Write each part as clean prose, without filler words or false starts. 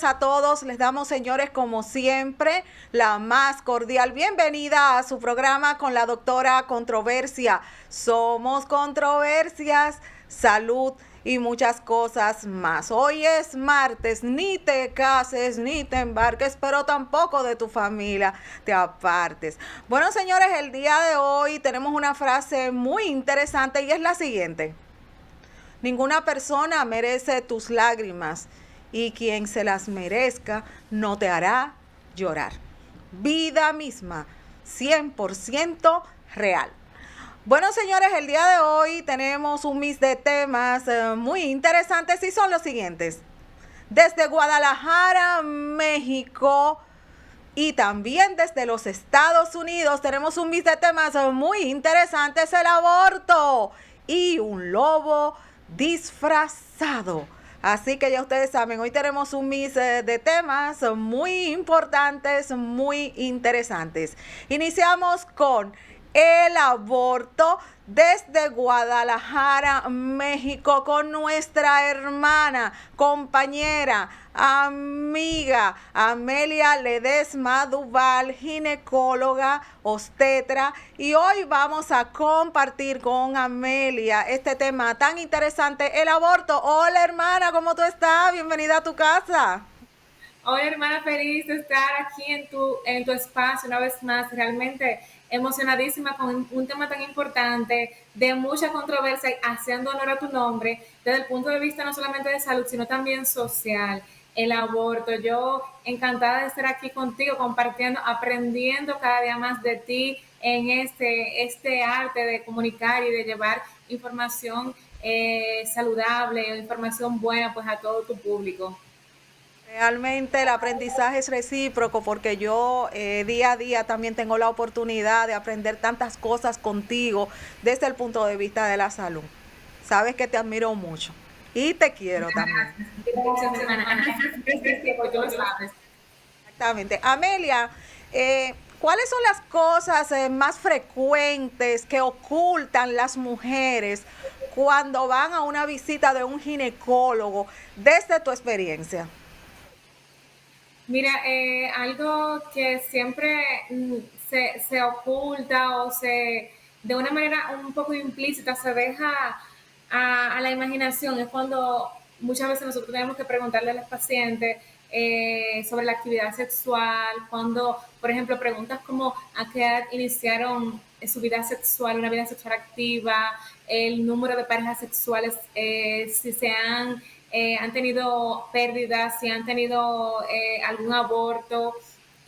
noches a todos. Les damos, señores, como siempre, la más cordial bienvenida a su programa con la doctora Controversia. Somos controversias, salud y muchas cosas más. Hoy es martes, ni te cases, ni te embarques, pero tampoco de tu familia te apartes. Bueno, señores, el día de hoy tenemos una frase muy interesante y es la siguiente. Ninguna persona merece tus lágrimas y quien se las merezca no te hará llorar. Vida misma, 100% real. Bueno, señores, el día de hoy tenemos un mix de temas muy interesantes y son los siguientes. Desde Guadalajara, México, y también desde los Estados Unidos tenemos un mix de temas muy interesantes, el aborto y un lobo disfrazado. Así que ya ustedes saben, hoy tenemos un mix de temas muy importantes, muy interesantes. Iniciamos con el aborto desde Guadalajara, México, con nuestra hermana, compañera, amiga Amelia Ledesma Duval, ginecóloga, obstetra, y hoy vamos a compartir con Amelia este tema tan interesante, el aborto. Hola, hermana, ¿cómo tú estás? Bienvenida a tu casa. Hola hermana, feliz de estar aquí en tu espacio una vez más, realmente emocionadísima con un tema tan importante, de mucha controversia, haciendo honor a tu nombre, desde el punto de vista no solamente de salud, sino también social, el aborto. Yo encantada de estar aquí contigo, compartiendo, aprendiendo cada día más de ti en este arte de comunicar y de llevar información saludable, información buena pues a todo tu público. Realmente el aprendizaje es recíproco porque yo día a día también tengo la oportunidad de aprender tantas cosas contigo desde el punto de vista de la salud. Sabes que te admiro mucho y te quiero también. Gracias, hermana. Gracias, tiempo, tú lo sabes. Exactamente. Amelia, ¿cuáles son las cosas más frecuentes que ocultan las mujeres cuando van a una visita de un ginecólogo desde tu experiencia? Mira, algo que siempre se oculta o de una manera un poco implícita, se deja a la imaginación, es cuando muchas veces nosotros tenemos que preguntarle a los pacientes sobre la actividad sexual, cuando, por ejemplo, preguntas como a qué edad iniciaron su vida sexual, una vida sexual activa, el número de parejas sexuales, si han tenido pérdidas, si han tenido algún aborto.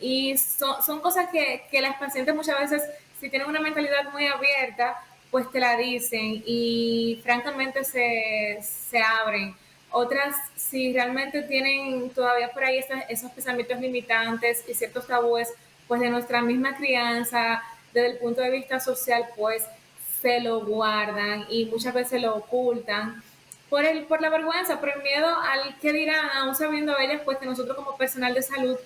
Y son cosas que las pacientes muchas veces, si tienen una mentalidad muy abierta, pues te la dicen y francamente se abren. Otras, si realmente tienen todavía por ahí esos pensamientos limitantes y ciertos tabúes, pues de nuestra misma crianza, desde el punto de vista social, pues se lo guardan y muchas veces lo ocultan por la vergüenza, por el miedo al que dirán, aún sabiendo ellas, pues que nosotros como personal de salud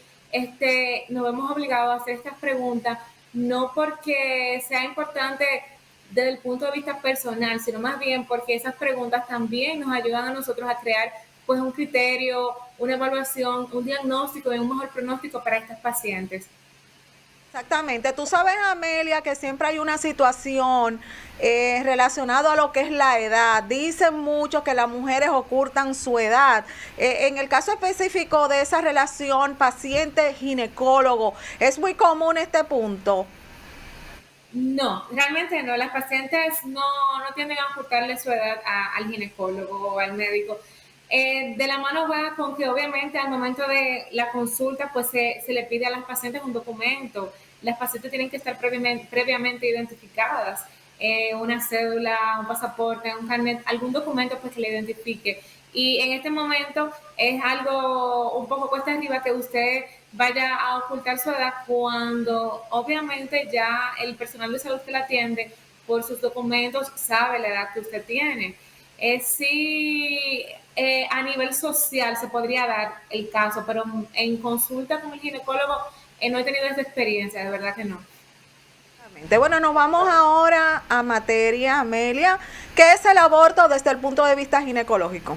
nos vemos obligados a hacer estas preguntas, no porque sea importante desde el punto de vista personal, sino más bien porque esas preguntas también nos ayudan a nosotros a crear pues un criterio, una evaluación, un diagnóstico y un mejor pronóstico para estas pacientes. Exactamente. Tú sabes, Amelia, que siempre hay una situación relacionada a lo que es la edad. Dicen mucho que las mujeres ocultan su edad. En el caso específico de esa relación paciente-ginecólogo, es muy común este punto. No, realmente no. Las pacientes no tienden a ocultarle su edad al ginecólogo o al médico. De la mano va con que obviamente al momento de la consulta pues se le pide a las pacientes un documento. Las pacientes tienen que estar previamente identificadas. Una cédula, un pasaporte, un carnet, algún documento pues que le identifique. Y en este momento es algo un poco cuesta arriba que usted vaya a ocultar su edad cuando obviamente ya el personal de salud que la atiende por sus documentos sabe la edad que usted tiene. Sí, a nivel social se podría dar el caso, pero en consulta con el ginecólogo no he tenido esa experiencia, de verdad que no. Bueno, nos vamos ahora a materia, Amelia. ¿Qué es el aborto desde el punto de vista ginecológico?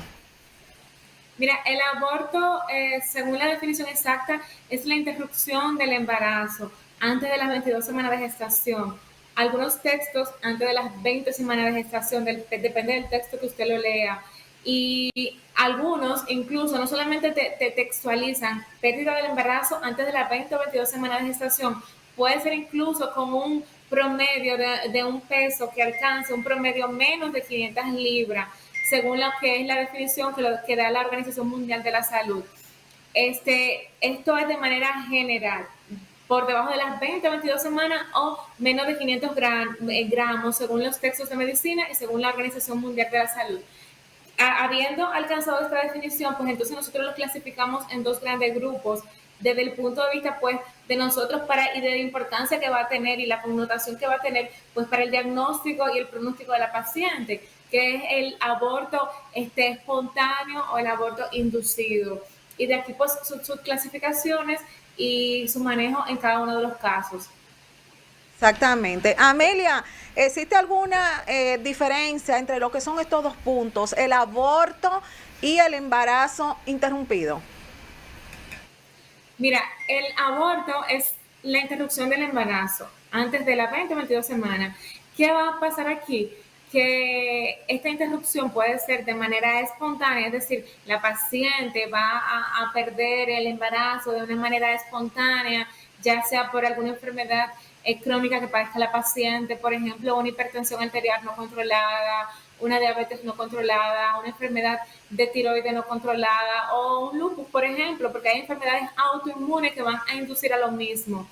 Mira, el aborto, según la definición exacta, es la interrupción del embarazo antes de las 22 semanas de gestación. Algunos textos antes de las 20 semanas de gestación, depende del texto que usted lo lea. Y algunos incluso no solamente te textualizan pérdida del embarazo antes de las 20 o 22 semanas de gestación, puede ser incluso con un promedio de un peso que alcance un promedio menos de 500 libras, según lo que es la definición que da la Organización Mundial de la Salud. Esto es de manera general, por debajo de las 20 o 22 semanas o menos de 500 gramos, según los textos de medicina y según la Organización Mundial de la Salud. Habiendo alcanzado esta definición, pues entonces nosotros los clasificamos en dos grandes grupos, desde el punto de vista pues de nosotros y de la importancia que va a tener y la connotación que va a tener pues para el diagnóstico y el pronóstico de la paciente, que es el aborto espontáneo o el aborto inducido. Y de aquí pues sus clasificaciones y su manejo en cada uno de los casos. Exactamente. Amelia, ¿existe alguna diferencia entre lo que son estos dos puntos, el aborto y el embarazo interrumpido? Mira, el aborto es la interrupción del embarazo antes de las 20 o 22 semanas. ¿Qué va a pasar aquí? Que esta interrupción puede ser de manera espontánea, es decir, la paciente va a perder el embarazo de una manera espontánea, ya sea por alguna enfermedad crónica que padezca la paciente, por ejemplo, una hipertensión arterial no controlada, una diabetes no controlada, una enfermedad de tiroides no controlada o un lupus, por ejemplo, porque hay enfermedades autoinmunes que van a inducir a lo mismo.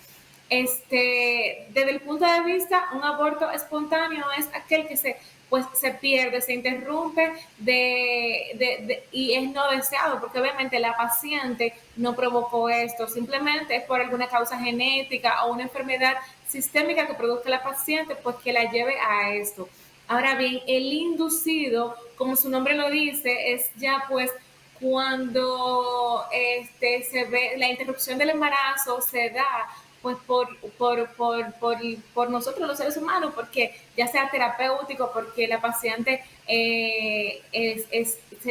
Desde el punto de vista, un aborto espontáneo es aquel que se pierde, se interrumpe y es no deseado, porque obviamente la paciente no provocó esto, simplemente es por alguna causa genética o una enfermedad sistémica que produzca la paciente, pues que la lleve a esto. Ahora bien, el inducido, como su nombre lo dice, es ya pues cuando se ve la interrupción del embarazo se da pues por nosotros los seres humanos, porque ya sea terapéutico, porque la paciente se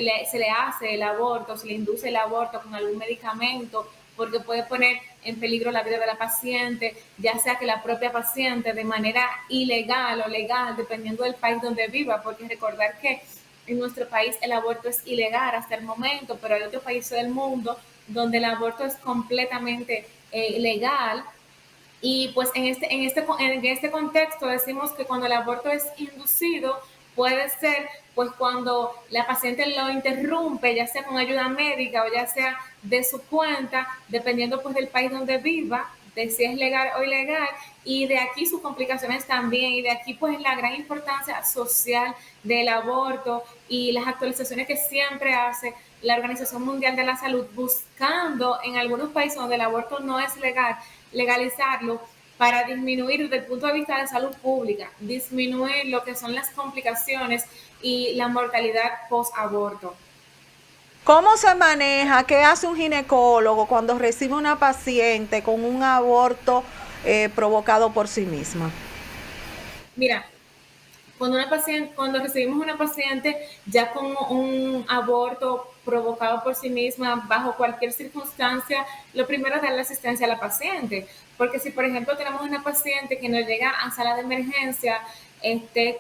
le hace el aborto, se le induce el aborto con algún medicamento, porque puede poner en peligro la vida de la paciente, ya sea que la propia paciente de manera ilegal o legal, dependiendo del país donde viva, porque recordar que en nuestro país el aborto es ilegal hasta el momento, pero hay otros países del mundo donde el aborto es completamente legal. Y pues en este contexto decimos que cuando el aborto es inducido, puede ser pues cuando la paciente lo interrumpe, ya sea con ayuda médica o ya sea de su cuenta, dependiendo pues del país donde viva, de si es legal o ilegal, y de aquí sus complicaciones también, y de aquí pues la gran importancia social del aborto y las actualizaciones que siempre hace la Organización Mundial de la Salud buscando en algunos países donde el aborto no es legal, legalizarlo para disminuir desde el punto de vista de salud pública, disminuir lo que son las complicaciones y la mortalidad post-aborto. ¿Cómo se maneja? ¿Qué hace un ginecólogo cuando recibe una paciente con un aborto provocado por sí misma? Mira, cuando recibimos una paciente ya con un aborto provocado por sí misma, bajo cualquier circunstancia, lo primero es darle asistencia a la paciente. Porque si, por ejemplo, tenemos una paciente que nos llega a sala de emergencia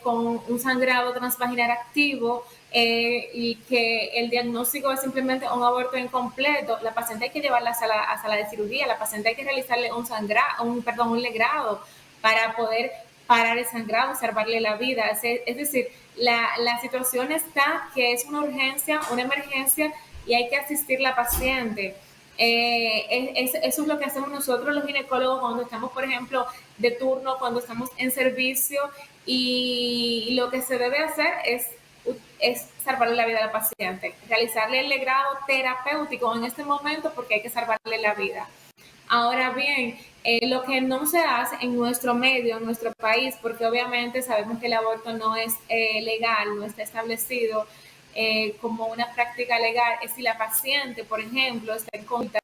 con un sangrado transvaginal activo y que el diagnóstico es simplemente un aborto incompleto, la paciente hay que llevarla a sala de cirugía, la paciente hay que realizarle un legrado para poder parar el sangrado y salvarle la vida. Es decir, la situación está que es una urgencia, una emergencia y hay que asistir a la paciente. Eso es lo que hacemos nosotros los ginecólogos cuando estamos, por ejemplo, de turno, cuando estamos en servicio y lo que se debe hacer es salvarle la vida a la paciente, realizarle el legrado terapéutico en este momento porque hay que salvarle la vida. Ahora bien, lo que no se hace en nuestro medio, en nuestro país, porque obviamente sabemos que el aborto no es legal, no está establecido como una práctica legal, es si la paciente, por ejemplo, está en contra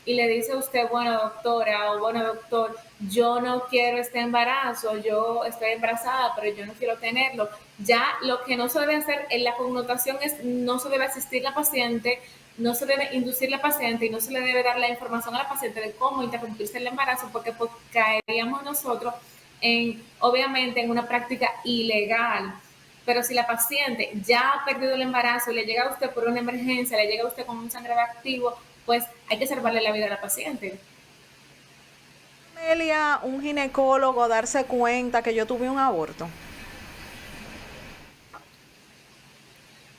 y le dice a usted, bueno, doctora o bueno, doctor, yo no quiero este embarazo, yo estoy embarazada, pero yo no quiero tenerlo. Ya lo que no se debe hacer en la connotación es no se debe asistir a la paciente no se debe inducir a la paciente y no se le debe dar la información a la paciente de cómo interrumpirse el embarazo, porque pues, caeríamos nosotros obviamente en una práctica ilegal. Pero si la paciente ya ha perdido el embarazo, le llega a usted por una emergencia, le llega a usted con un sangrado activo, pues hay que salvarle la vida a la paciente. Amelia, un ginecólogo darse cuenta que yo tuve un aborto?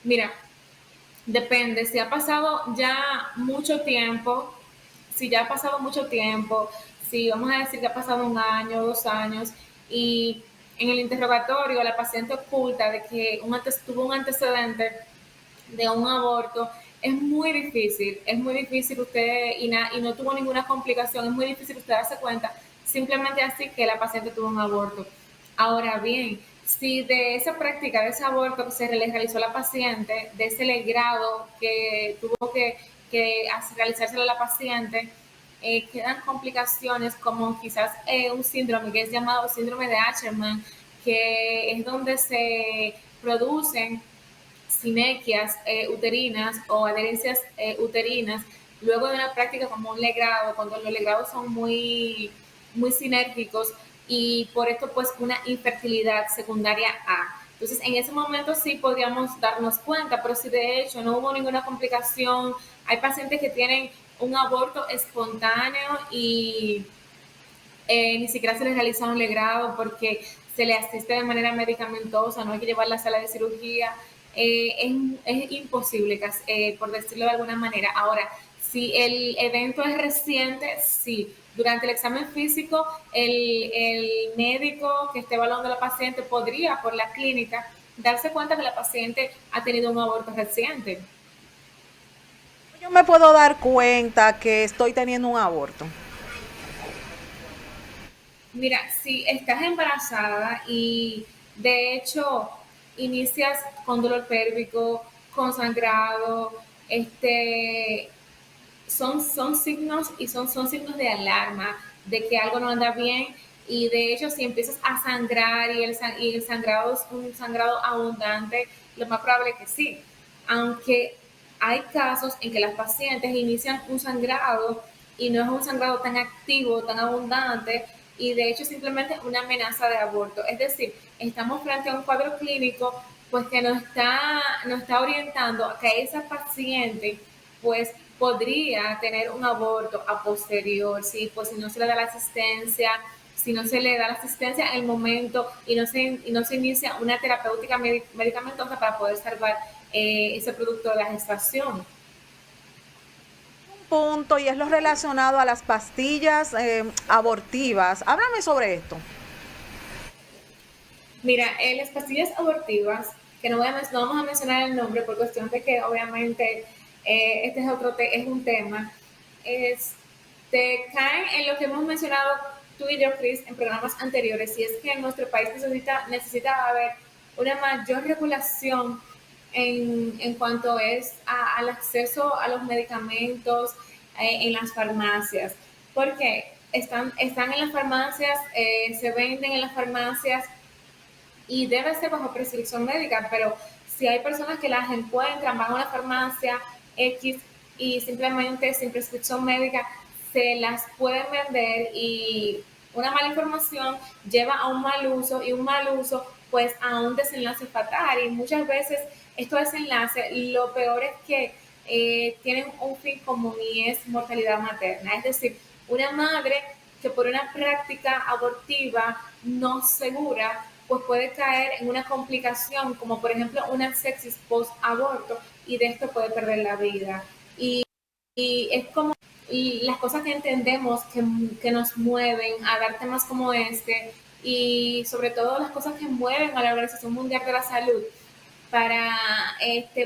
Mira, depende, si ha pasado ya mucho tiempo, si ya ha pasado mucho tiempo, si vamos a decir que ha pasado 1 año, 2 años, y en el interrogatorio la paciente oculta de que tuvo un antecedente de un aborto, es muy difícil usted, y no tuvo ninguna complicación, es muy difícil usted darse cuenta simplemente así que la paciente tuvo un aborto. Ahora bien, si de esa práctica, de ese aborto que se le realizó a la paciente, de ese legrado que tuvo que realizárselo a la paciente, quedan complicaciones como quizás un síndrome que es llamado síndrome de Asherman, que es donde se producen sinequias uterinas o adherencias uterinas luego de una práctica como un legrado, cuando los legrados son muy sinérgicos y por esto pues una infertilidad secundaria A. Entonces en ese momento sí podríamos darnos cuenta, pero si de hecho no hubo ninguna complicación, hay pacientes que tienen un aborto espontáneo y ni siquiera se les realiza un legrado porque se le asiste de manera medicamentosa, no hay que llevarla a la sala de cirugía. Es imposible, por decirlo de alguna manera. Ahora, si el evento es reciente, sí. Durante el examen físico, el médico que esté evaluando a la paciente podría, por la clínica, darse cuenta que la paciente ha tenido un aborto reciente. Yo me puedo dar cuenta que estoy teniendo un aborto. Mira, si estás embarazada y de hecho inicias con dolor pélvico, con sangrado, son signos y son signos de alarma de que algo no anda bien y de hecho si empiezas a sangrar y el sangrado es un sangrado abundante, lo más probable es que sí. Aunque hay casos en que las pacientes inician un sangrado y no es un sangrado tan activo, tan abundante, y de hecho simplemente una amenaza de aborto. Es decir, estamos frente a un cuadro clínico pues que nos está orientando a que esa paciente pues podría tener un aborto a posterior, ¿sí? Pues si no se le da la asistencia, si no se le da la asistencia en el momento y no se inicia una terapéutica medicamentosa para poder salvar ese producto de la gestación. Punto, y es lo relacionado a las pastillas abortivas. Háblame sobre esto. Mira, las pastillas abortivas, que no vamos a mencionar el nombre por cuestión de que obviamente este es es un tema, caen en lo que hemos mencionado tú y yo, Chris, en programas anteriores, y es que en nuestro país necesita haber una mayor regulación en cuanto al acceso a los medicamentos en las farmacias, porque están en las farmacias, se venden en las farmacias y debe ser bajo prescripción médica, pero si hay personas que las encuentran, van a una farmacia X y simplemente sin prescripción médica se las pueden vender y una mala información lleva a un mal uso y un mal uso pues a un desenlace fatal y muchas veces estos desenlaces lo peor es que tienen un fin común y es mortalidad materna, es decir, una madre que por una práctica abortiva no segura pues puede caer en una complicación como por ejemplo una sepsis post-aborto y de esto puede perder la vida. Y es como las cosas que entendemos que nos mueven a dar temas como este y sobre todo las cosas que mueven a la Organización Mundial de la Salud para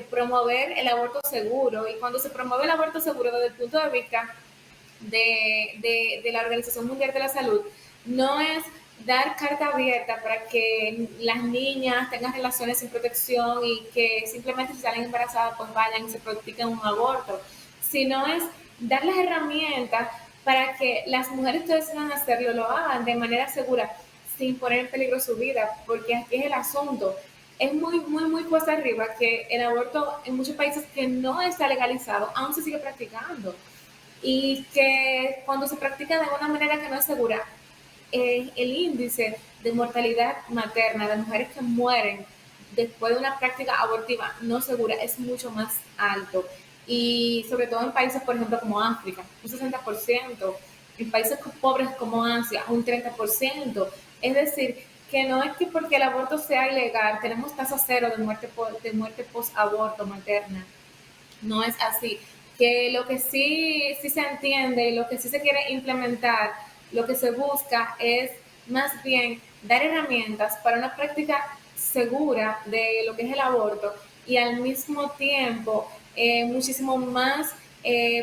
promover el aborto seguro. Y cuando se promueve el aborto seguro desde el punto de vista de la Organización Mundial de la Salud, no es dar carta abierta para que las niñas tengan relaciones sin protección y que simplemente si salen embarazadas pues vayan y se practiquen un aborto, sino es dar las herramientas para que las mujeres que decidan hacerlo lo hagan de manera segura sin poner en peligro su vida, porque aquí es el asunto. es muy, muy, muy cuesta arriba que el aborto en muchos países que no está legalizado aún se sigue practicando y que cuando se practica de una manera que no es segura, el índice de mortalidad materna de mujeres que mueren después de una práctica abortiva no segura es mucho más alto. Y sobre todo en países, por ejemplo, como África, un 60%, en países pobres como Asia, un 30%. Es decir, que no es que porque el aborto sea ilegal, tenemos tasa cero de muerte post-aborto materna. No es así. Que lo que sí se entiende y lo que sí se quiere implementar, lo que se busca es más bien dar herramientas para una práctica segura de lo que es el aborto y al mismo tiempo muchísimo más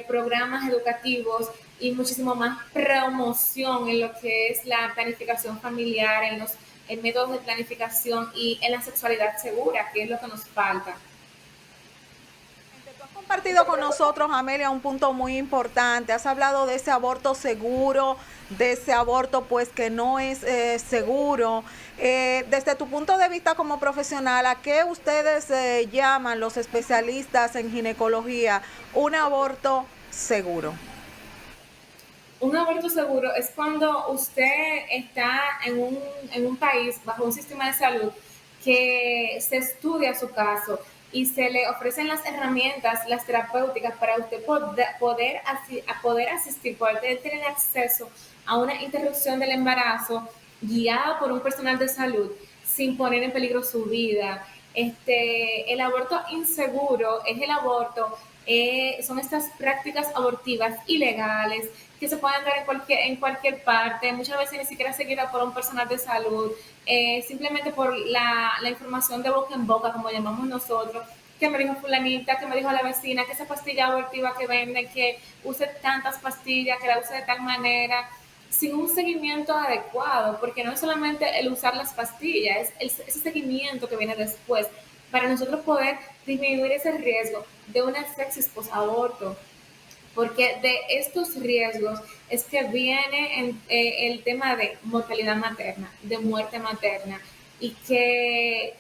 programas educativos y muchísimo más promoción en lo que es la planificación familiar, en métodos de planificación y en la sexualidad segura, que es lo que nos falta. Tú has compartido con nosotros, Amelia, un punto muy importante. Has hablado de ese aborto seguro, de ese aborto pues que no es seguro. Desde tu punto de vista como profesional, ¿a qué ustedes llaman los especialistas en ginecología un aborto seguro? Un aborto seguro es cuando usted está en un país bajo un sistema de salud que se estudia su caso y se le ofrecen las herramientas, las terapéuticas para usted poder asistir, poder tener acceso a una interrupción del embarazo guiada por un personal de salud sin poner en peligro su vida. El aborto inseguro es el aborto, son estas prácticas abortivas ilegales que se pueden dar en cualquier parte, muchas veces ni siquiera seguida por un personal de salud, simplemente por la información de boca en boca, como llamamos nosotros, que me dijo fulanita, que me dijo la vecina, que esa pastilla abortiva que vende, que use tantas pastillas, que la use de tal manera, sin un seguimiento adecuado, porque no es solamente el usar las pastillas, es ese seguimiento que viene después, para nosotros poder disminuir ese riesgo de una sepsis post-aborto, porque de estos riesgos es que viene el tema de mortalidad materna, de muerte materna, y que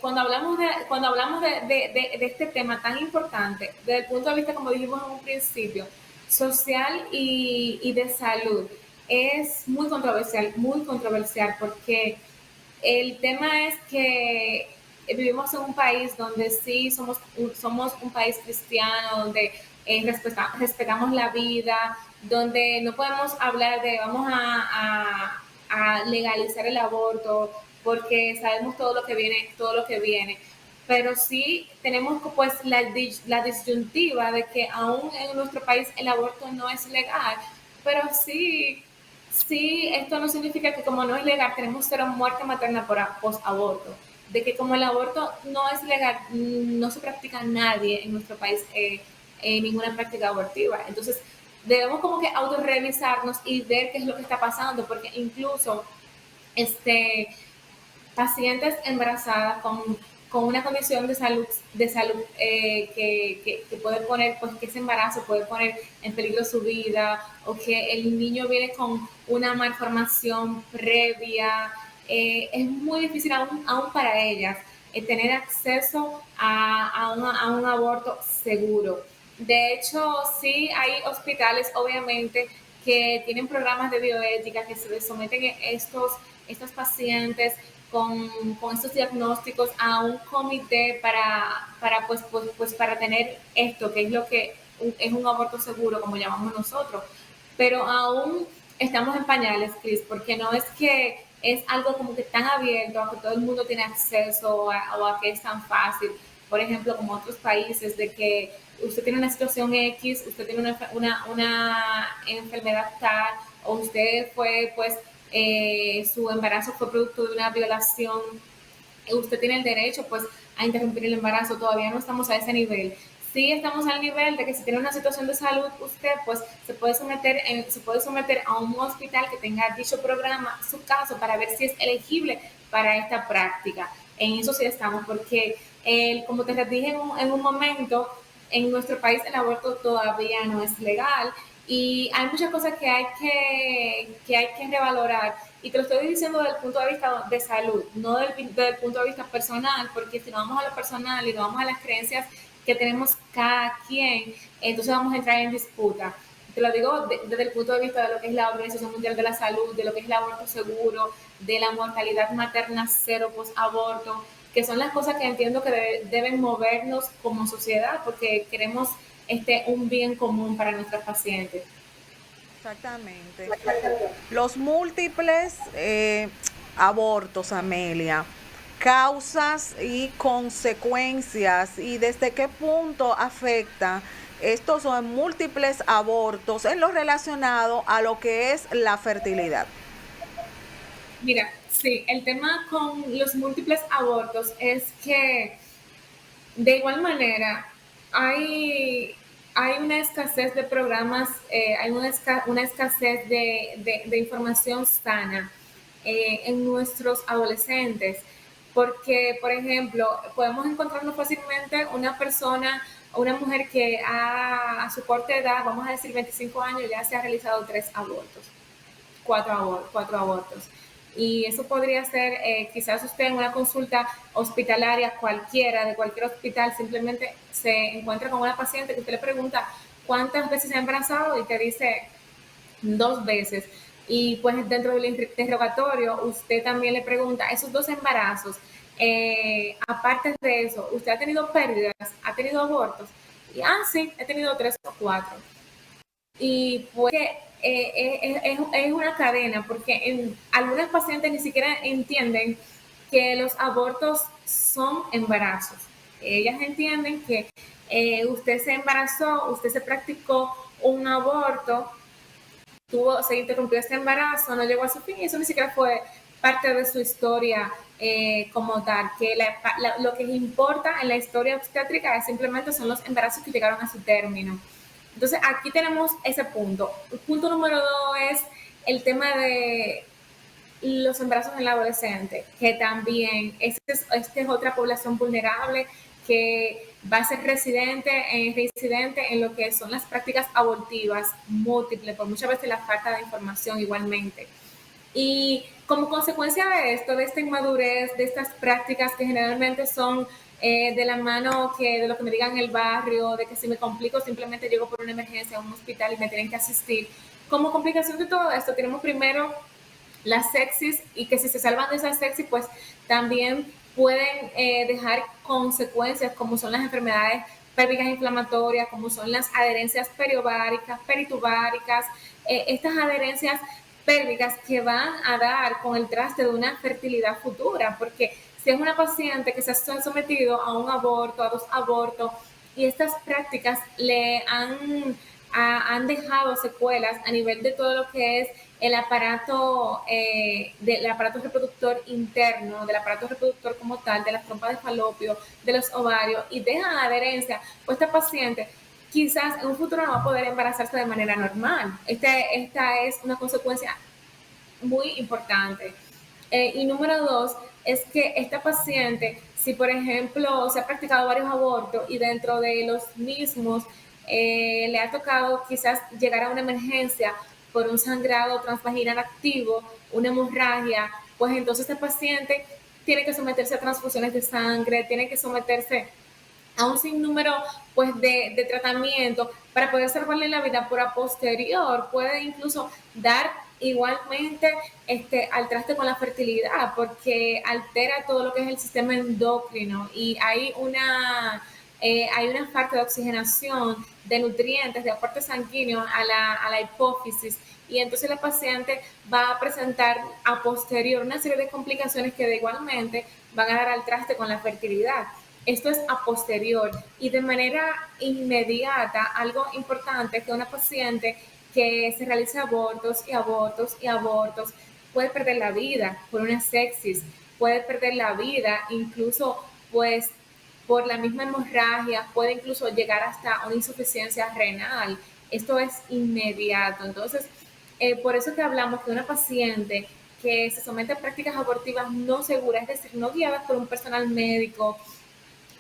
cuando hablamos de este tema tan importante, desde el punto de vista, como dijimos en un principio, social y de salud, es muy controversial, porque el tema es que vivimos en un país donde sí somos un país cristiano, donde respetamos la vida, donde no podemos hablar de vamos a legalizar el aborto porque sabemos todo lo que viene. Pero sí tenemos pues la disyuntiva de que aún en nuestro país el aborto no es legal, pero sí, esto no significa que como no es legal tenemos cero muerte materna por post-aborto. De que como el aborto no es legal, no se practica nadie en nuestro país ninguna práctica abortiva. Entonces, debemos como que autorrevisarnos y ver qué es lo que está pasando, porque incluso este, pacientes embarazadas con una condición de salud que puede poner, pues que ese embarazo puede poner en peligro su vida, o que el niño viene con una malformación previa, es muy difícil aún para ellas tener acceso a un aborto seguro. De hecho, sí hay hospitales, obviamente, que tienen programas de bioética que se someten estos pacientes con estos diagnósticos a un comité para tener esto, que es lo que es un aborto seguro, como llamamos nosotros. Pero aún estamos en pañales, Cris, porque no es que es algo como que tan abierto, a que todo el mundo tiene acceso o a que es tan fácil. Por ejemplo, como otros países, de que usted tiene una situación X, usted tiene una enfermedad tal, o usted fue, pues, su embarazo fue producto de una violación, usted tiene el derecho, pues, a interrumpir el embarazo. Todavía no estamos a ese nivel. Sí estamos al nivel de que si tiene una situación de salud, usted pues se puede someter a un hospital que tenga dicho programa su caso para ver si es elegible para esta práctica. En eso sí estamos, porque como te dije en un momento, en nuestro país el aborto todavía no es legal Y hay muchas cosas que hay que revalorar. Y te lo estoy diciendo desde el punto de vista de salud, no desde el punto de vista personal, porque si nos vamos a lo personal y nos vamos a las creencias que tenemos cada quien, entonces vamos a entrar en disputa. Te lo digo desde el punto de vista de lo que es la Organización Mundial de la Salud, de lo que es el aborto seguro, de la mortalidad materna cero post-aborto, que son las cosas que entiendo que deben movernos como sociedad, porque queremos un bien común para nuestros pacientes. Exactamente. Los múltiples abortos, Amelia, causas y consecuencias, y desde qué punto afecta estos son múltiples abortos en lo relacionado a lo que es la fertilidad. Mira, sí, el tema con los múltiples abortos es que de igual manera hay, hay una escasez de programas, hay una escasez de información sana en nuestros adolescentes, porque, por ejemplo, podemos encontrarnos fácilmente una persona o una mujer que a su corta edad, vamos a decir 25 años, ya se ha realizado 3 abortos, cuatro abortos. Y eso podría ser, quizás usted en una consulta hospitalaria cualquiera, de cualquier hospital, simplemente se encuentra con una paciente que usted le pregunta cuántas veces se ha embarazado y te dice 2 veces. Y pues dentro del interrogatorio usted también le pregunta, esos 2 embarazos, aparte de eso, ¿usted ha tenido pérdidas? ¿Ha tenido abortos? Y, sí, he tenido 3 o 4. Y pues es una cadena, porque algunas pacientes ni siquiera entienden que los abortos son embarazos. Ellas entienden que usted se embarazó, usted se practicó un aborto, se interrumpió este embarazo, no llegó a su fin, y eso ni siquiera fue parte de su historia como tal, que lo que importa en la historia obstétrica es simplemente son los embarazos que llegaron a su término. Entonces, aquí tenemos ese punto. El punto número 2 es el tema de los embarazos en la adolescente, que también esta es otra población vulnerable que va a ser residente en lo que son las prácticas abortivas múltiples, por muchas veces la falta de información igualmente. Y como consecuencia de esto, de esta inmadurez, de estas prácticas que generalmente son de la mano de lo que me digan en el barrio, de que si me complico simplemente llego por una emergencia a un hospital y me tienen que asistir. Como complicación de todo esto, tenemos primero las sepsis, y que si se salvan de esa sepsis, pues también pueden dejar consecuencias como son las enfermedades pélvicas inflamatorias, como son las adherencias periováricas, peritubáricas, estas adherencias pélvicas que van a dar con el traste de una fertilidad futura, porque si es una paciente que se ha sometido a un aborto, a 2 abortos, y estas prácticas le han dejado secuelas a nivel de todo lo que es el aparato, del aparato reproductor interno, del aparato reproductor como tal, de las trompas de falopio, de los ovarios, y dejan adherencia, pues esta paciente quizás en un futuro no va a poder embarazarse de manera normal. Esta es una consecuencia muy importante. Y número 2 es que esta paciente, si por ejemplo se ha practicado varios abortos y dentro de los mismos le ha tocado quizás llegar a una emergencia por un sangrado transvaginal activo, una hemorragia, pues entonces este paciente tiene que someterse a transfusiones de sangre, tiene que someterse a un sinnúmero pues de tratamiento para poder salvarle la vida por a posterior, puede incluso dar igualmente al traste con la fertilidad, porque altera todo lo que es el sistema endocrino, y hay una falta de oxigenación, de nutrientes, de aporte sanguíneo a la hipófisis, y entonces la paciente va a presentar a posterior una serie de complicaciones que de igualmente van a dar al traste con la fertilidad. Esto es a posterior, y de manera inmediata. Algo importante es que una paciente que se realice abortos y abortos y abortos puede perder la vida por una sepsis, puede perder la vida incluso pues por la misma hemorragia, puede incluso llegar hasta una insuficiencia renal. Esto es inmediato. Entonces, por eso que hablamos que una paciente que se somete a prácticas abortivas no seguras, es decir, no guiadas por un personal médico,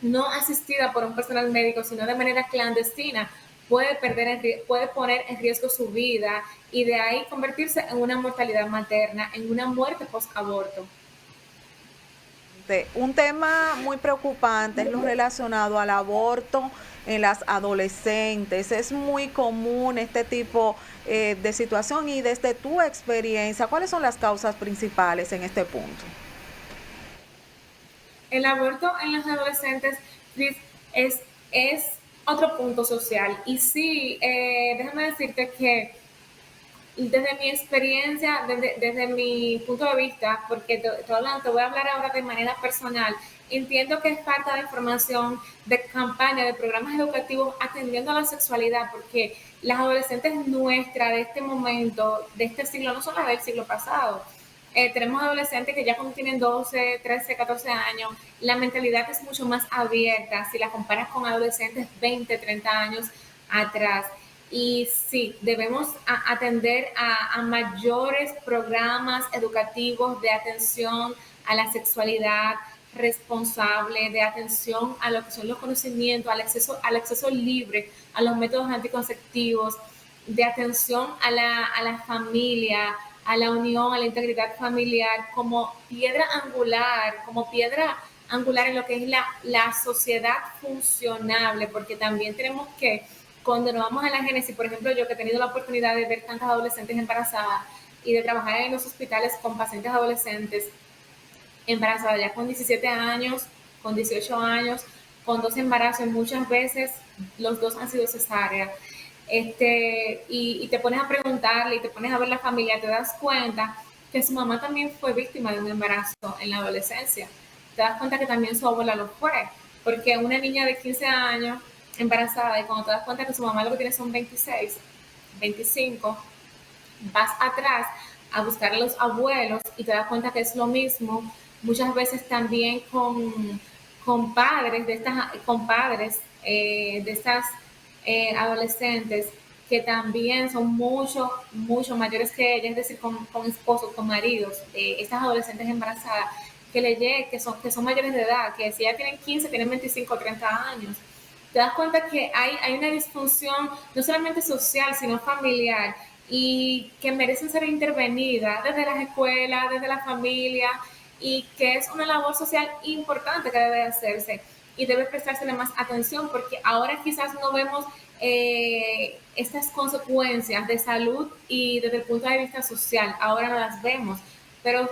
no asistida por un personal médico, sino de manera clandestina, puede poner en riesgo su vida y de ahí convertirse en una mortalidad materna, en una muerte post-aborto. Un tema muy preocupante es lo relacionado al aborto en las adolescentes. Es muy común este tipo de situación y desde tu experiencia, ¿cuáles son las causas principales en este punto? El aborto en los adolescentes, Cris, es otro punto social. Y sí, déjame decirte que desde mi experiencia, desde mi punto de vista, porque te voy a hablar ahora de manera personal, entiendo que es falta de información, de campaña, de programas educativos atendiendo a la sexualidad, porque las adolescentes nuestras de este momento, de este siglo, no son las del siglo pasado. Tenemos adolescentes que ya cuando tienen 12, 13, 14 años, la mentalidad es mucho más abierta si la comparas con adolescentes 20, 30 años atrás. Y sí, debemos atender a mayores programas educativos de atención a la sexualidad responsable, de atención a lo que son los conocimientos, al acceso libre a los métodos anticonceptivos, de atención a la familia, a la unión, a la integridad familiar, como piedra angular en lo que es la sociedad funcionable, porque también tenemos que, cuando nos vamos a la génesis, por ejemplo, yo que he tenido la oportunidad de ver tantas adolescentes embarazadas y de trabajar en los hospitales con pacientes adolescentes embarazadas ya con 17 años, con 18 años, con 2 embarazos, y muchas veces los 2 han sido cesáreas. Y te pones a preguntarle y te pones a ver la familia, te das cuenta que su mamá también fue víctima de un embarazo en la adolescencia. Te das cuenta que también su abuela lo fue, porque una niña de 15 años embarazada, y cuando te das cuenta que su mamá lo que tiene son 26, 25, vas atrás a buscar a los abuelos y te das cuenta que es lo mismo, muchas veces también con padres de estas adolescentes que también son mucho mayores que ella, es decir, con esposos, con maridos, estas adolescentes embarazadas que son mayores de edad, que si ya tienen 15, tienen 25 o 30 años. Te das cuenta que hay una disfunción no solamente social, sino familiar, y que merecen ser intervenidas desde las escuelas, desde la familia, y que es una labor social importante que debe hacerse y debe prestársele más atención, porque ahora quizás no vemos estas consecuencias de salud y desde el punto de vista social, ahora no las vemos, pero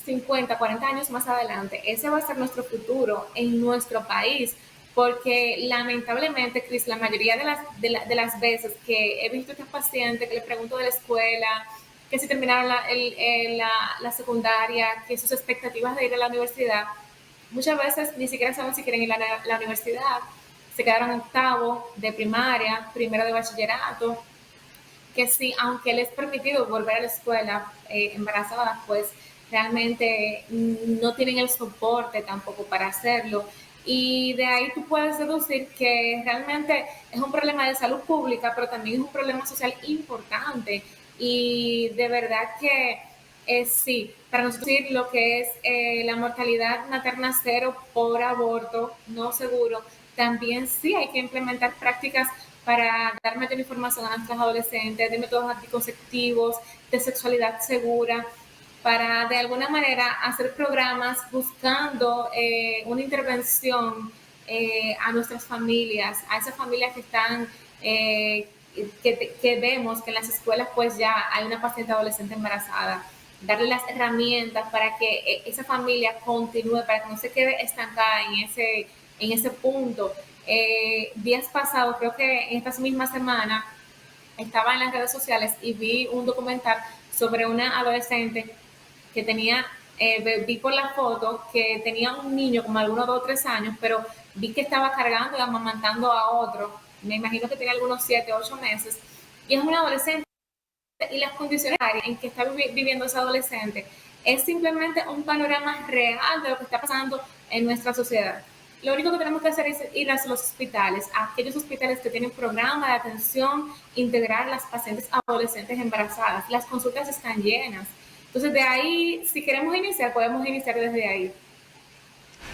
50, 40 años más adelante, ese va a ser nuestro futuro en nuestro país, porque lamentablemente, Cris, la mayoría de las veces que he visto a estos pacientes, que les pregunto de la escuela, que si terminaron la secundaria, que sus expectativas de ir a la universidad, muchas veces ni siquiera saben si quieren ir a la universidad, se quedaron en octavo de primaria, primero de bachillerato, que sí, aunque les es permitido volver a la escuela embarazadas, pues realmente no tienen el soporte tampoco para hacerlo. Y de ahí tú puedes deducir que realmente es un problema de salud pública, pero también es un problema social importante. Y de verdad que sí, para nosotros lo que es la mortalidad materna cero por aborto no seguro, también sí hay que implementar prácticas para dar mayor información a nuestros adolescentes de métodos anticonceptivos, de sexualidad segura, para de alguna manera hacer programas buscando una intervención a nuestras familias, a esas familias que están, que vemos que en las escuelas pues ya hay una paciente adolescente embarazada, darle las herramientas para que esa familia continúe, para que no se quede estancada en ese punto. Días pasados, creo que en esta misma semana, estaba en las redes sociales y vi un documental sobre una adolescente que tenía, vi por la foto que tenía un niño como algunos 2 o 3 años, pero vi que estaba cargando y amamantando a otro, me imagino que tenía algunos 7 o 8 meses, y es una adolescente, y las condiciones en que está viviendo ese adolescente es simplemente un panorama real de lo que está pasando en nuestra sociedad. Lo único que tenemos que hacer es ir a los hospitales, a aquellos hospitales que tienen programa de atención integral a las pacientes adolescentes embarazadas. Las consultas están llenas. Entonces, de ahí, si queremos iniciar, podemos iniciar desde ahí.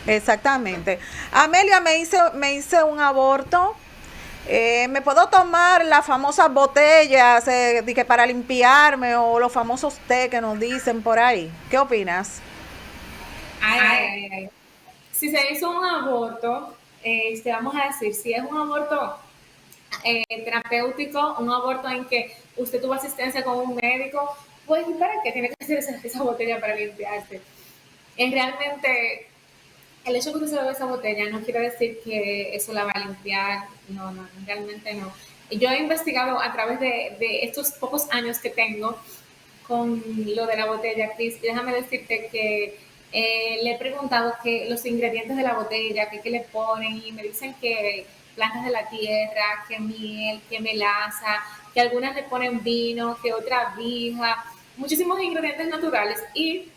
Exactamente. Amelia, me hice un aborto ¿Me puedo tomar las famosas botellas para limpiarme o los famosos té que nos dicen por ahí? ¿Qué opinas? Ay, ay, ay, ay. Si se hizo un aborto, vamos a decir, si es un aborto terapéutico, un aborto en que usted tuvo asistencia con un médico, pues ¿para qué tiene que hacer esa botella para limpiarse? Es realmente el hecho de que usted se bebe esa botella no quiere decir que eso la va a limpiar, no, no, realmente no. Yo he investigado a través de estos pocos años que tengo con lo de la botella, Cris, déjame decirte que le he preguntado que los ingredientes de la botella, que qué le ponen, y me dicen que plantas de la tierra, que miel, que melaza, que algunas le ponen vino, que otra vija, muchísimos ingredientes naturales, y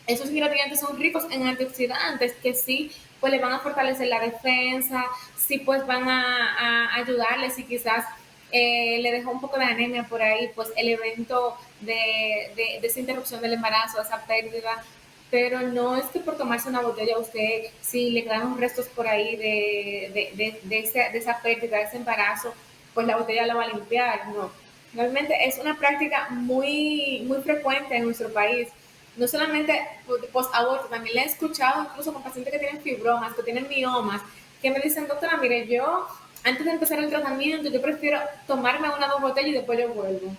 esos ingredientes son ricos en antioxidantes que sí pues le van a fortalecer la defensa, sí pues van a ayudarle si quizás le dejó un poco de anemia por ahí, pues el evento de esa interrupción del embarazo, esa pérdida, pero no es que por tomarse una botella usted, si le quedan restos por ahí de esa pérdida, de ese embarazo, pues la botella la va a limpiar, no. Realmente es una práctica muy, muy frecuente en nuestro país, no solamente post-aborto, también le he escuchado incluso con pacientes que tienen fibromas, que tienen miomas, que me dicen, doctora, mire, yo antes de empezar el tratamiento, yo prefiero tomarme una o dos botellas y después yo vuelvo.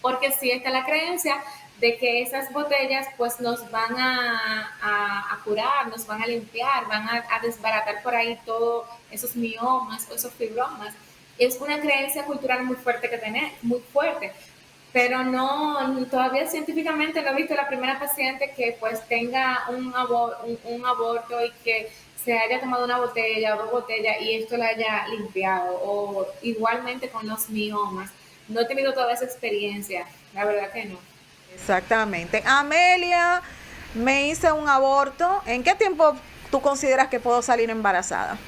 Porque sí está la creencia de que esas botellas pues nos van a curar, nos van a limpiar, van a desbaratar por ahí todos esos miomas o esos fibromas. Es una creencia cultural muy fuerte que tener, muy fuerte, pero no, todavía científicamente no he visto la primera paciente que pues tenga un aborto y que se haya tomado una botella o dos botellas y esto la haya limpiado, o igualmente con los miomas. No he tenido toda esa experiencia, la verdad que no. Exactamente. Amelia, me hice un aborto. ¿En qué tiempo tú consideras que puedo salir embarazada?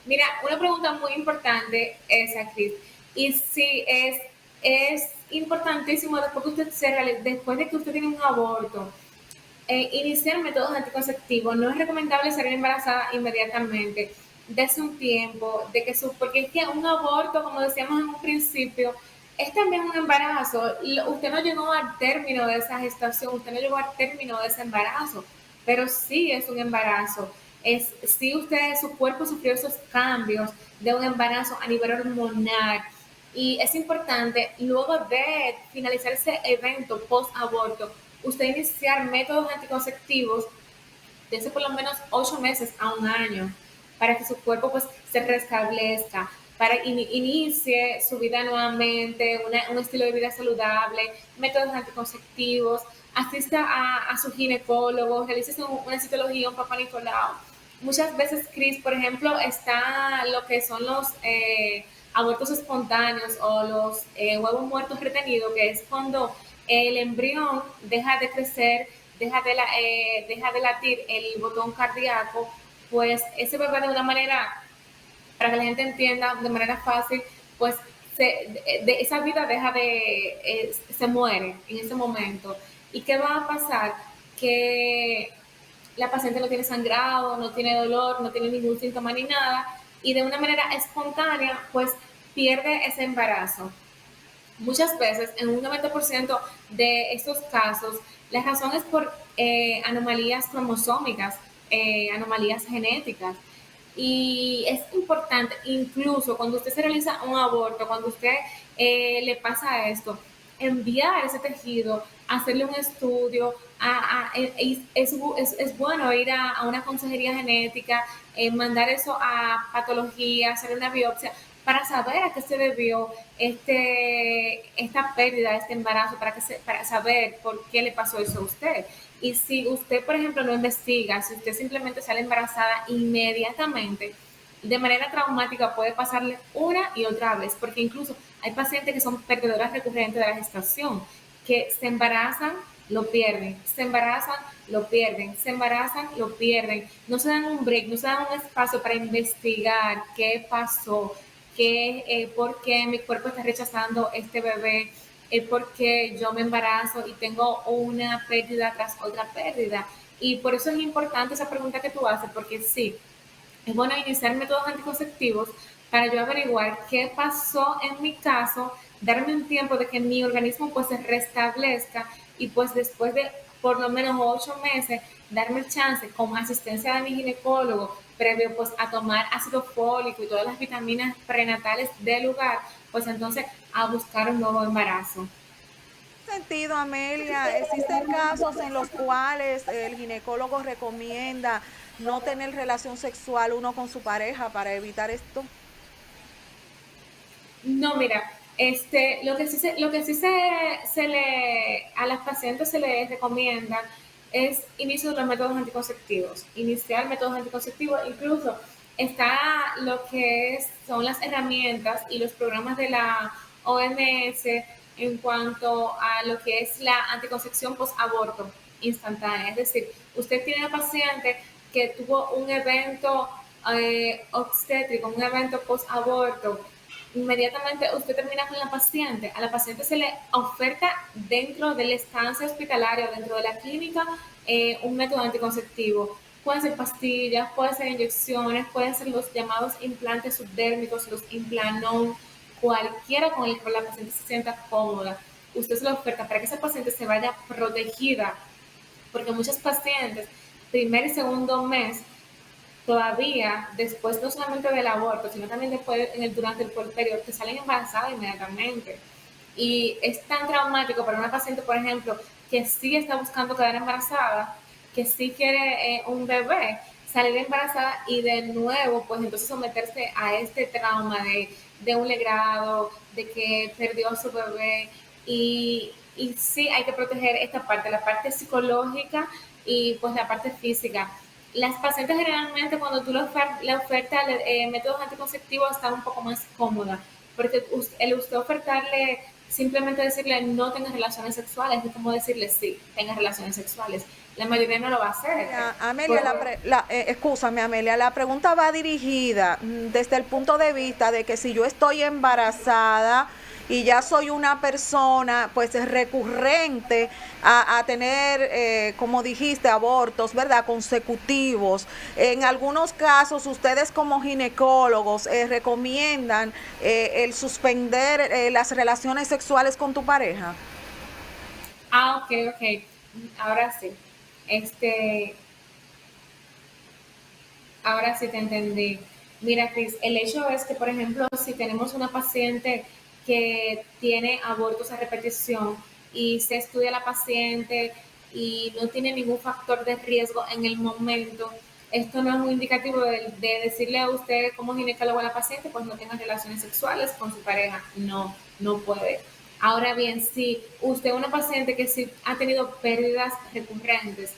Mira, una pregunta muy importante esa, Cris. Y sí, es importantísimo después, que después de que usted tiene un aborto, iniciar métodos anticonceptivos. No es recomendable salir embarazada inmediatamente. Desde un tiempo, porque es que un aborto, como decíamos en un principio, es también un embarazo. Usted no llegó al término de esa gestación, usted no llegó al término de ese embarazo, pero sí es un embarazo. Si usted, su cuerpo sufrió esos cambios de un embarazo a nivel hormonal, y es importante, luego de finalizar ese evento post-aborto, usted iniciar métodos anticonceptivos desde por lo menos 8 meses a un año, para que su cuerpo pues se restablezca, para inicie su vida nuevamente, un estilo de vida saludable, métodos anticonceptivos, asista a su ginecólogo, realice una citología, un papá Nicolau. Muchas veces, Cris, por ejemplo, está lo que son los abortos espontáneos o los huevos muertos retenidos, que es cuando el embrión deja de crecer, deja de latir el botón cardíaco, pues ese bebé de una manera, para que la gente entienda de manera fácil, pues esa vida se muere en ese momento. ¿Y qué va a pasar? Que la paciente no tiene sangrado, no tiene dolor, no tiene ningún síntoma ni nada, y de una manera espontánea, pues pierde ese embarazo. Muchas veces, en un 90% de estos casos, la razón es por anomalías cromosómicas, anomalías genéticas. Y es importante, incluso cuando usted se realiza un aborto, cuando usted le pasa esto, enviar ese tejido, hacerle un estudio, es bueno ir a una consejería genética, mandar eso a patología, hacer una biopsia, para saber a qué se debió esta pérdida, este embarazo, para saber por qué le pasó eso a usted. Y si usted, por ejemplo, no investiga, si usted simplemente sale embarazada inmediatamente, de manera traumática puede pasarle una y otra vez, porque incluso hay pacientes que son perdedoras recurrentes de la gestación, que se embarazan, lo pierden, se embarazan, lo pierden, se embarazan, lo pierden, no se dan un break, no se dan un espacio para investigar qué pasó, por qué mi cuerpo está rechazando este bebé, por qué yo me embarazo y tengo una pérdida tras otra pérdida. Y por eso es importante esa pregunta que tú haces, porque sí, es bueno iniciar métodos anticonceptivos, para yo averiguar qué pasó en mi caso, darme un tiempo de que mi organismo pues se restablezca y pues después de por lo menos 8 meses darme el chance con asistencia de mi ginecólogo previo pues a tomar ácido fólico y todas las vitaminas prenatales del lugar, pues entonces a buscar un nuevo embarazo. Sentido, Amelia, existen casos en los cuales el ginecólogo recomienda no tener relación sexual uno con su pareja para evitar esto. No, mira, lo que sí se le, a las pacientes se les recomienda es inicio de los métodos anticonceptivos, iniciar métodos anticonceptivos, incluso está lo que son las herramientas y los programas de la OMS en cuanto a lo que es la anticoncepción post-aborto instantánea. Es decir, usted tiene una paciente que tuvo un evento obstétrico, un evento post-aborto, inmediatamente usted termina con la paciente, a la paciente se le oferta dentro de la estancia hospitalaria, dentro de la clínica, un método anticonceptivo. Pueden ser pastillas, pueden ser inyecciones, pueden ser los llamados implantes subdérmicos, los implanon, cualquiera con el que la paciente se sienta cómoda. Usted se lo oferta para que esa paciente se vaya protegida, porque muchas pacientes, primer y segundo mes, todavía después no solamente del aborto, sino también después durante el puerperio, te salen embarazadas inmediatamente. Y es tan traumático para una paciente, por ejemplo, que sí está buscando quedar embarazada, que sí quiere un bebé, salir embarazada y de nuevo, pues entonces someterse a este trauma de un legrado, de que perdió a su bebé. Y sí hay que proteger esta parte, la parte psicológica y pues la parte física. Las pacientes generalmente cuando tú le ofertas métodos anticonceptivos están un poco más cómodas, porque el usted ofertarle, simplemente decirle no tengas relaciones sexuales, es como decirle sí, tengas relaciones sexuales. La mayoría no lo va a hacer. Amelia, excúsame, Amelia, la pregunta va dirigida desde el punto de vista de que si yo estoy embarazada y ya soy una persona pues recurrente a tener, como dijiste, abortos, ¿verdad? Consecutivos. En algunos casos, ustedes como ginecólogos recomiendan el suspender las relaciones sexuales con tu pareja. Ah, ok, ok. Ahora sí. Este, Ahora sí te entendí. Mira, Cris, el hecho es que, por ejemplo, si tenemos una paciente que tiene abortos a repetición y se estudia la paciente y no tiene ningún factor de riesgo en el momento, esto no es muy indicativo de decirle a usted como ginecólogo a la paciente, pues no tenga relaciones sexuales con su pareja. No, no puede. Ahora bien, si usted es una paciente que sí ha tenido pérdidas recurrentes,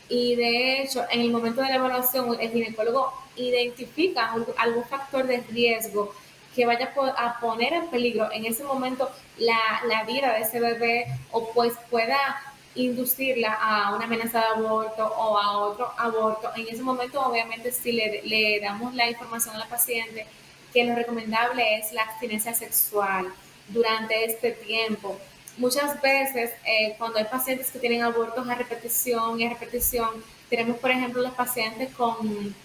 y de hecho, en el momento de la evaluación, el ginecólogo identifica algún factor de riesgo que vaya a poner en peligro en ese momento la vida de ese bebé o pues pueda inducirla a una amenaza de aborto o a otro aborto. En ese momento, obviamente, si le damos la información a la paciente que lo recomendable es la abstinencia sexual durante este tiempo. Muchas veces, cuando hay pacientes que tienen abortos a repetición, tenemos, por ejemplo, los pacientes con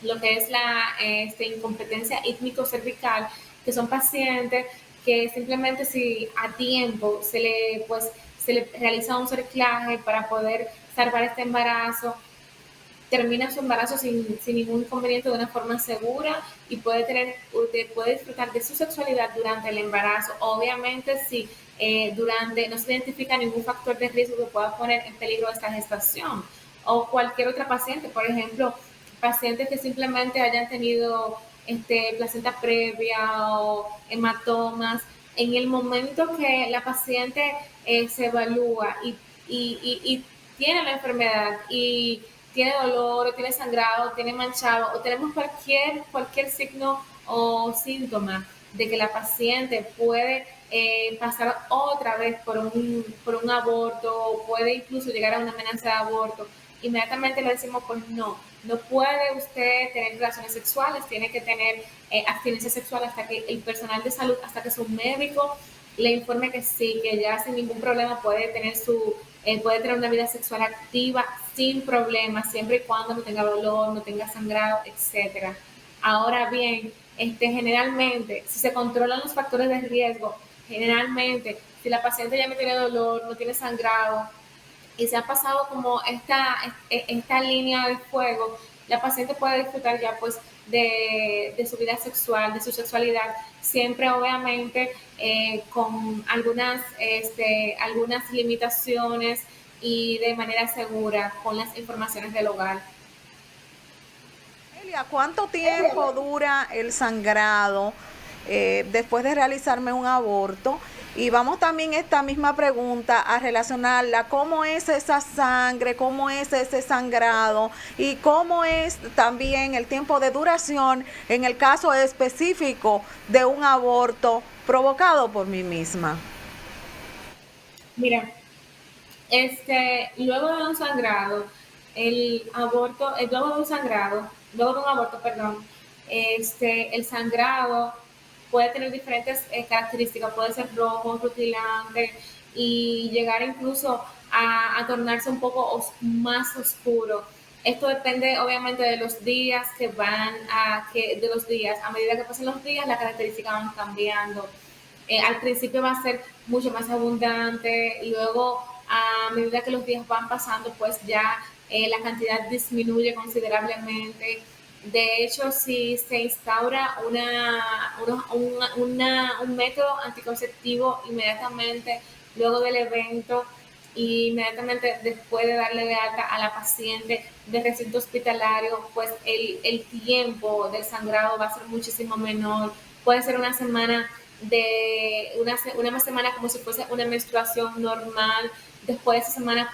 lo que es la incompetencia ítmico-cervical, que son pacientes que simplemente si a tiempo se le realiza un cerclaje para poder salvar este embarazo, termina su embarazo sin ningún inconveniente de una forma segura y puede disfrutar de su sexualidad durante el embarazo. Obviamente, si durante no se identifica ningún factor de riesgo que pueda poner en peligro esta gestación o cualquier otra paciente, por ejemplo, pacientes que simplemente hayan tenido placenta previa o hematomas, en el momento que la paciente se evalúa y tiene la enfermedad y tiene dolor, o tiene sangrado, o tiene manchado, o tenemos cualquier signo o síntoma de que la paciente puede pasar otra vez por un aborto, o puede incluso llegar a una amenaza de aborto, inmediatamente le decimos, pues no, no puede usted tener relaciones sexuales, tiene que tener abstinencia sexual hasta que el personal de salud, hasta que su médico le informe que sí, que ya sin ningún problema puede tener una vida sexual activa sin problemas, siempre y cuando no tenga dolor, no tenga sangrado, etcétera. Ahora bien, Generalmente, si se controlan los factores de riesgo, generalmente, si la paciente ya no tiene dolor, no tiene sangrado, y se ha pasado como esta línea de fuego, la paciente puede disfrutar ya pues de su vida sexual, de su sexualidad, siempre obviamente con algunas limitaciones y de manera segura con las informaciones del hogar. Elia, ¿cuánto tiempo dura el sangrado después de realizarme un aborto? Y vamos también esta misma pregunta a relacionarla, ¿cómo es esa sangre? ¿Cómo es ese sangrado? Y cómo es también el tiempo de duración en el caso específico de un aborto provocado por mí misma. Mira, luego de un sangrado, luego de un aborto, perdón, el sangrado puede tener diferentes características, puede ser rojo, rutilante y llegar incluso a tornarse un poco más oscuro. Esto depende obviamente de los días de los días. A medida que pasen los días, las características van cambiando. Al principio va a ser mucho más abundante, y luego a medida que los días van pasando, pues ya la cantidad disminuye considerablemente. De hecho, si se instaura un método anticonceptivo inmediatamente luego del evento, y inmediatamente después de darle de alta a la paciente de recinto hospitalario, pues el tiempo del sangrado va a ser muchísimo menor. Puede ser una semana una semana como si fuese una menstruación normal. Después de esa semana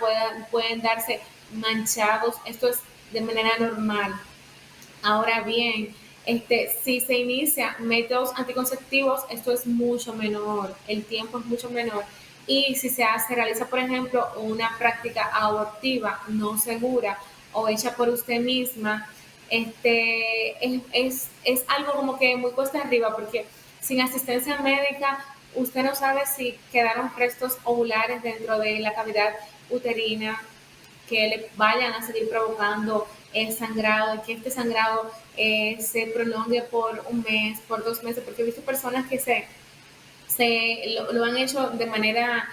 pueden darse manchados. Esto es de manera normal. Ahora bien, si se inicia métodos anticonceptivos, esto es mucho menor, el tiempo es mucho menor. Y si realiza, por ejemplo, una práctica abortiva no segura o hecha por usted misma, es algo como que muy cuesta arriba, porque sin asistencia médica usted no sabe si quedaron restos ovulares dentro de la cavidad uterina que le vayan a seguir provocando sangrado, y que este sangrado se prolongue por un mes, por 2 meses, porque he visto personas que lo han hecho de manera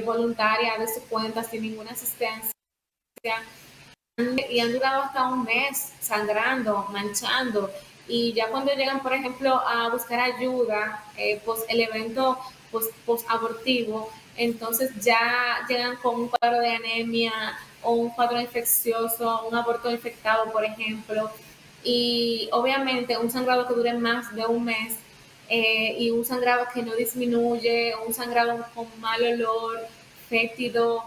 voluntaria, de su cuenta, sin ninguna asistencia, y han durado hasta un mes sangrando, manchando. Y ya cuando llegan, por ejemplo, a buscar ayuda, pues el evento post abortivo, entonces ya llegan con un cuadro de anemia o un cuadro infeccioso, un aborto infectado, por ejemplo, y obviamente un sangrado que dure más de un mes, y un sangrado que no disminuye, un sangrado con mal olor, fétido,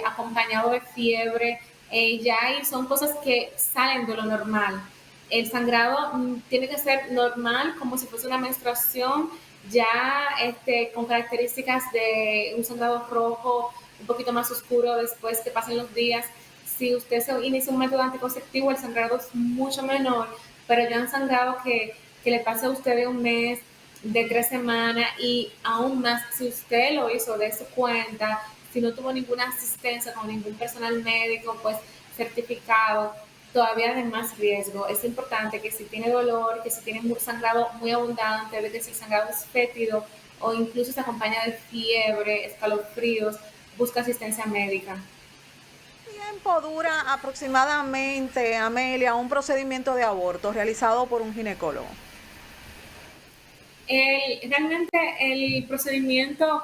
acompañado de fiebre, ya ahí son cosas que salen de lo normal. El sangrado tiene que ser normal, como si fuese una menstruación, ya con características de un sangrado rojo, un poquito más oscuro después que pasen los días. Si usted se inicia un método anticonceptivo, el sangrado es mucho menor, pero ya un sangrado que le pase a usted de un mes, de 3 semanas, y aún más si usted lo hizo de su cuenta, si no tuvo ninguna asistencia con ningún personal médico pues certificado, todavía de más riesgo. Es importante que si tiene dolor, que si tiene sangrado muy abundante, de que si el sangrado es fétido o incluso se acompaña de fiebre, escalofríos, busca asistencia médica. ¿Cuánto tiempo dura aproximadamente, Amelia, un procedimiento de aborto realizado por un ginecólogo? Realmente el procedimiento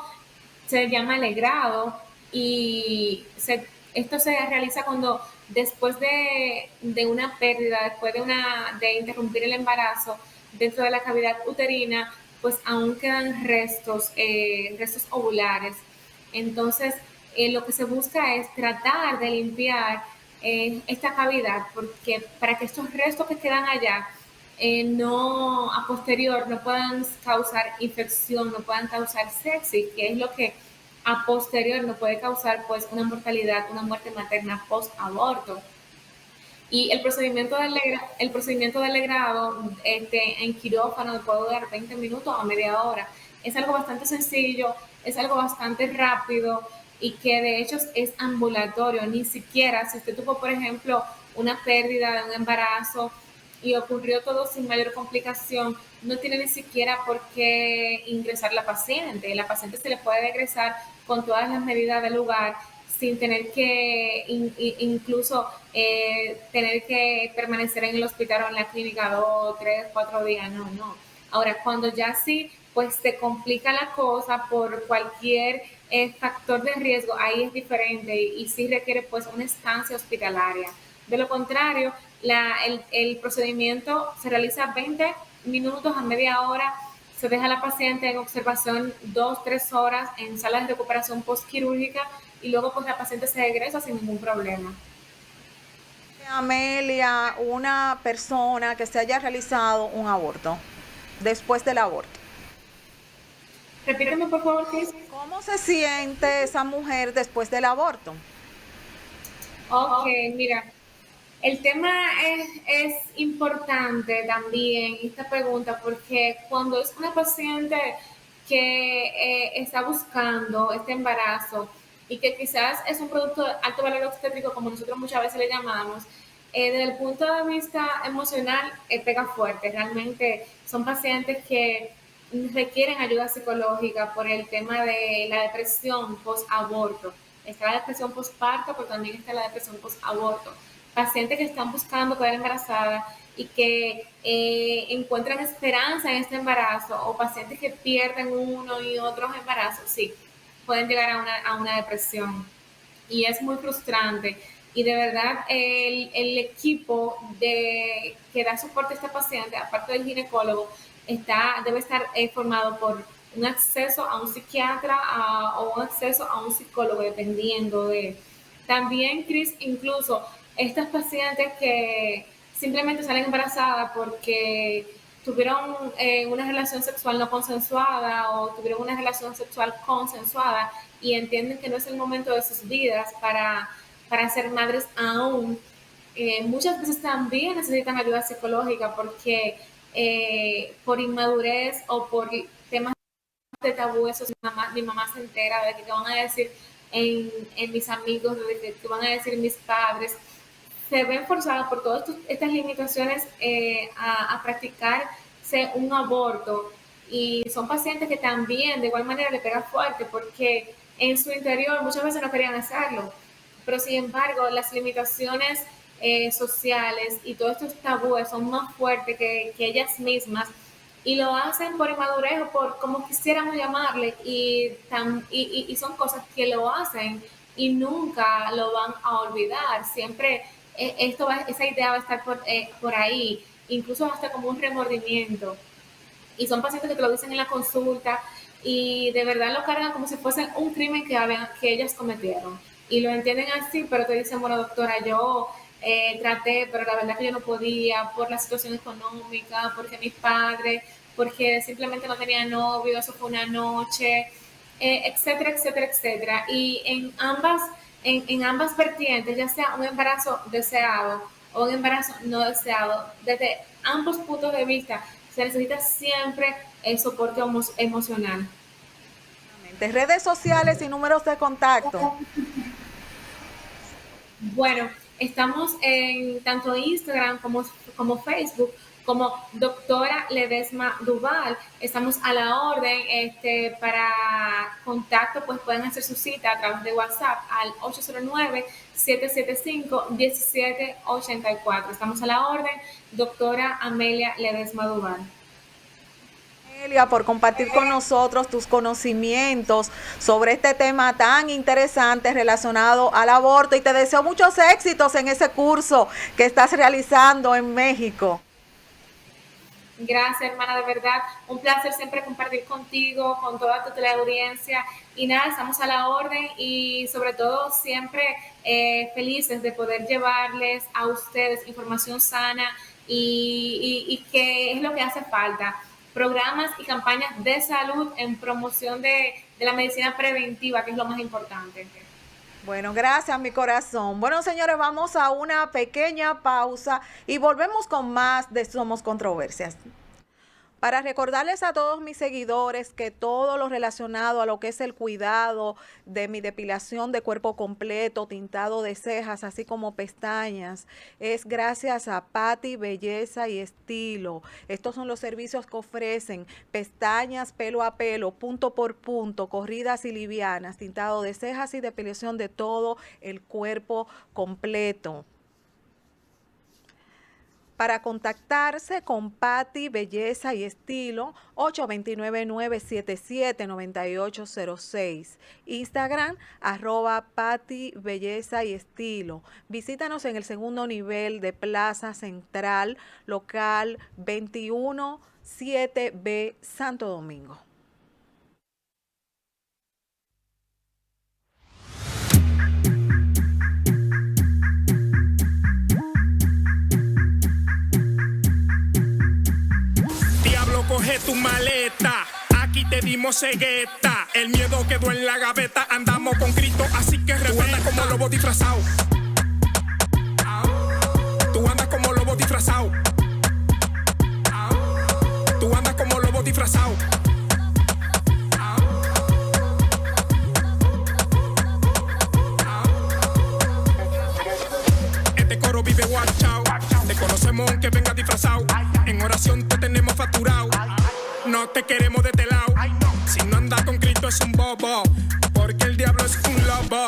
se llama legrado, y esto se realiza cuando después de una pérdida, después de interrumpir el embarazo, dentro de la cavidad uterina, pues aún quedan restos ovulares. Entonces, lo que se busca es tratar de limpiar esta cavidad, porque para que estos restos que quedan allá no a posterior no puedan causar infección, no puedan causar sepsis, que es lo que a posterior no puede causar pues una mortalidad, una muerte materna post aborto. Y el procedimiento de legrado en quirófano puede durar 20 minutos a media hora. Es algo bastante sencillo, es algo bastante rápido, y que de hecho es ambulatorio. Ni siquiera si usted tuvo, por ejemplo, una pérdida de un embarazo y ocurrió todo sin mayor complicación, no tiene ni siquiera por qué ingresar la paciente. La paciente se le puede ingresar con todas las medidas del lugar sin tener que incluso tener que permanecer en el hospital o en la clínica 2, 3, 4 días, no. Ahora, cuando ya sí, pues se complica la cosa por cualquier factor de riesgo, ahí es diferente y sí requiere pues una estancia hospitalaria. De lo contrario, el procedimiento se realiza 20 minutos a media hora, se deja a la paciente en observación 2, 3 horas en sala de recuperación postquirúrgica y luego pues la paciente se regresa sin ningún problema. Amelia, una persona que se haya realizado un aborto, después del aborto. Repíteme por favor, Chris. ¿Cómo se siente esa mujer después del aborto? Ok, mira, el tema es importante también, esta pregunta, porque cuando es una paciente que está buscando este embarazo y que quizás es un producto de alto valor obstétrico, como nosotros muchas veces le llamamos, desde el punto de vista emocional, pega fuerte. Realmente son pacientes que requieren ayuda psicológica por el tema de la depresión post-aborto. Está la depresión postparto, pero también está la depresión post-aborto. Pacientes que están buscando quedar embarazada y que encuentran esperanza en este embarazo, o pacientes que pierden uno y otros embarazos, sí, pueden llegar a una depresión. Y es muy frustrante. Y de verdad, el equipo que da soporte a esta paciente, aparte del ginecólogo, debe estar formado por un acceso a un psiquiatra o un acceso a un psicólogo, dependiendo de. También, Chris, incluso estas pacientes que simplemente salen embarazadas porque tuvieron una relación sexual no consensuada o tuvieron una relación sexual consensuada y entienden que no es el momento de sus vidas para ser madres aún, muchas veces también necesitan ayuda psicológica porque por inmadurez o por temas de tabú, eso mi mamá se entera de que van a decir en mis amigos, de que van a decir mis padres, se ven forzadas por todas estas limitaciones a practicarse un aborto, y son pacientes que también de igual manera le pega fuerte porque en su interior muchas veces no querían hacerlo, pero sin embargo las limitaciones sociales y todos estos tabúes son más fuertes que ellas mismas, y lo hacen por inmadurez o por como quisiéramos llamarle, y son cosas que lo hacen y nunca lo van a olvidar. Siempre esa idea va a estar por ahí, incluso hasta como un remordimiento. Y son pacientes que te lo dicen en la consulta y de verdad lo cargan como si fuese un crimen que ellas cometieron. Y lo entienden así, pero te dicen, bueno, doctora, yo traté, pero la verdad que yo no podía por la situación económica, porque mis padres, porque simplemente no tenía novio, eso fue una noche, etcétera, etcétera, etcétera. Y en ambas vertientes, ya sea un embarazo deseado o un embarazo no deseado, desde ambos puntos de vista, se necesita siempre el soporte emocional. Redes sociales y números de contacto. Bueno, estamos en tanto Instagram como Facebook, como doctora Ledesma Duval. Estamos a la orden. Para contacto, pues pueden hacer su cita a través de WhatsApp al 809-775-1784. Estamos a la orden, doctora Amelia Ledesma Duval. Por compartir con nosotros tus conocimientos sobre este tema tan interesante relacionado al aborto, y te deseo muchos éxitos en ese curso que estás realizando en México. Gracias, hermana, de verdad, un placer siempre compartir contigo, con toda tu teleaudiencia, y nada, estamos a la orden y sobre todo siempre felices de poder llevarles a ustedes información sana y que es lo que hace falta, programas y campañas de salud en promoción de la medicina preventiva, que es lo más importante. Bueno, gracias, mi corazón. Bueno, señores, vamos a una pequeña pausa y volvemos con más de Somos Controversias. Para recordarles a todos mis seguidores que todo lo relacionado a lo que es el cuidado de mi depilación de cuerpo completo, tintado de cejas, así como pestañas, es gracias a Patti Belleza y Estilo. Estos son los servicios que ofrecen: pestañas pelo a pelo, punto por punto, corridas y livianas, tintado de cejas y depilación de todo el cuerpo completo. Para contactarse con Patti Belleza y Estilo, 829-977-9806. Instagram, @Patti Belleza y Estilo. Visítanos en el segundo nivel de Plaza Central, local 217B, Santo Domingo. Coge tu maleta, aquí te dimos cegueta. El miedo quedó en la gaveta, andamos con Cristo, así que tú andas como lobo disfrazado. Tú andas como lobo disfrazado. Tú andas como lobo disfrazado. Este coro vive guachao. Te conocemos aunque venga disfrazado. En oración te tenemos facturado. No te queremos de este lado. Si no andas con Cristo es un bobo, porque el diablo es un lobo.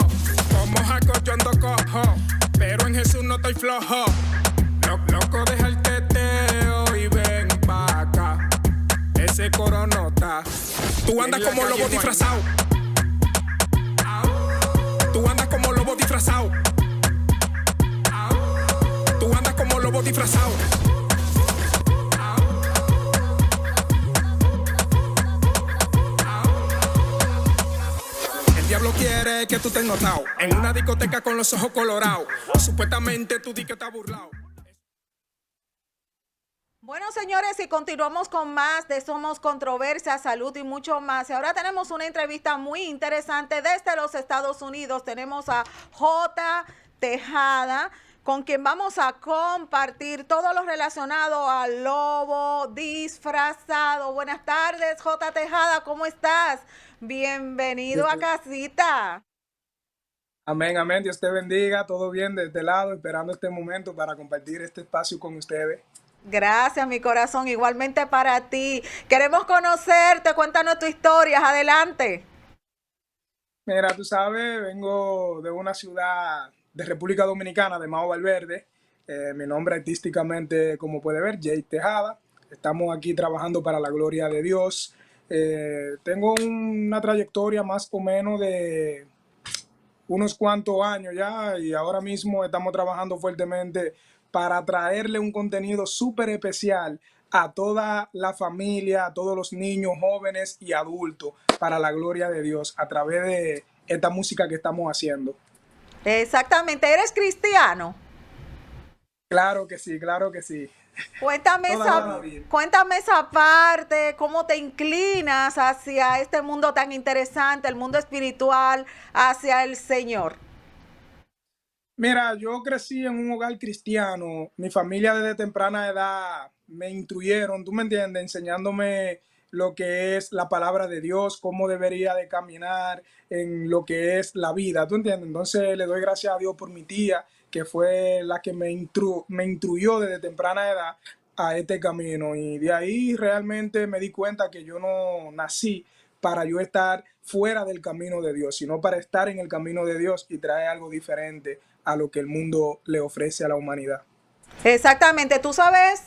Como Jacob yo ando cojo, pero en Jesús no estoy flojo. Loco, deja el teteo y ven pa' acá. Ese coro no está. Tú andas como lobo disfrazado. Tú andas como lobo disfrazado. Tú andas como lobo disfrazado. El diablo quiere que tú estés notado en una discoteca con los ojos colorados. Supuestamente tú di que estás burlado. Bueno, señores, y continuamos con más de Somos Controversia, Salud y mucho más. Y ahora tenemos una entrevista muy interesante desde los Estados Unidos. Tenemos a J. Tejada, con quien vamos a compartir todo lo relacionado al lobo disfrazado. Buenas tardes, J. Tejada, ¿cómo estás? Bienvenido a casita. Amén, amén. Dios te bendiga. Todo bien de este lado, esperando este momento para compartir este espacio con ustedes. Gracias, mi corazón. Igualmente para ti. Queremos conocerte. Cuéntanos tu historia. Adelante. Mira, tú sabes, vengo de una ciudad de República Dominicana, de Mao Valverde. Mi nombre artísticamente, como puede ver, Jay Tejada. Estamos aquí trabajando para la gloria de Dios. Tengo una trayectoria más o menos de unos cuantos años ya, y ahora mismo estamos trabajando fuertemente para traerle un contenido súper especial a toda la familia, a todos los niños, jóvenes y adultos, para la gloria de Dios, a través de esta música que estamos haciendo. Exactamente. ¿Eres cristiano? Claro que sí, claro que sí. Cuéntame esa parte, cómo te inclinas hacia este mundo tan interesante, el mundo espiritual, hacia el Señor. Mira, yo crecí en un hogar cristiano. Mi familia desde temprana edad me instruyeron, tú me entiendes, enseñándome lo que es la palabra de Dios, cómo debería de caminar en lo que es la vida, ¿tú entiendes? Entonces le doy gracias a Dios por mi tía, que fue la que me instruyó desde temprana edad a este camino. Y de ahí realmente me di cuenta que yo no nací para yo estar fuera del camino de Dios, sino para estar en el camino de Dios y traer algo diferente a lo que el mundo le ofrece a la humanidad. Exactamente, tú sabes,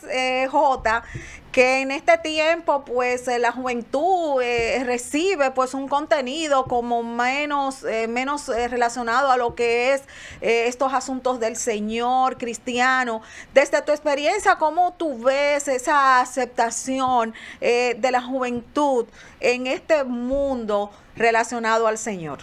Jota, que en este tiempo pues la juventud recibe pues un contenido como menos relacionado a lo que es estos asuntos del Señor cristiano. Desde tu experiencia, ¿cómo tú ves esa aceptación de la juventud en este mundo relacionado al Señor?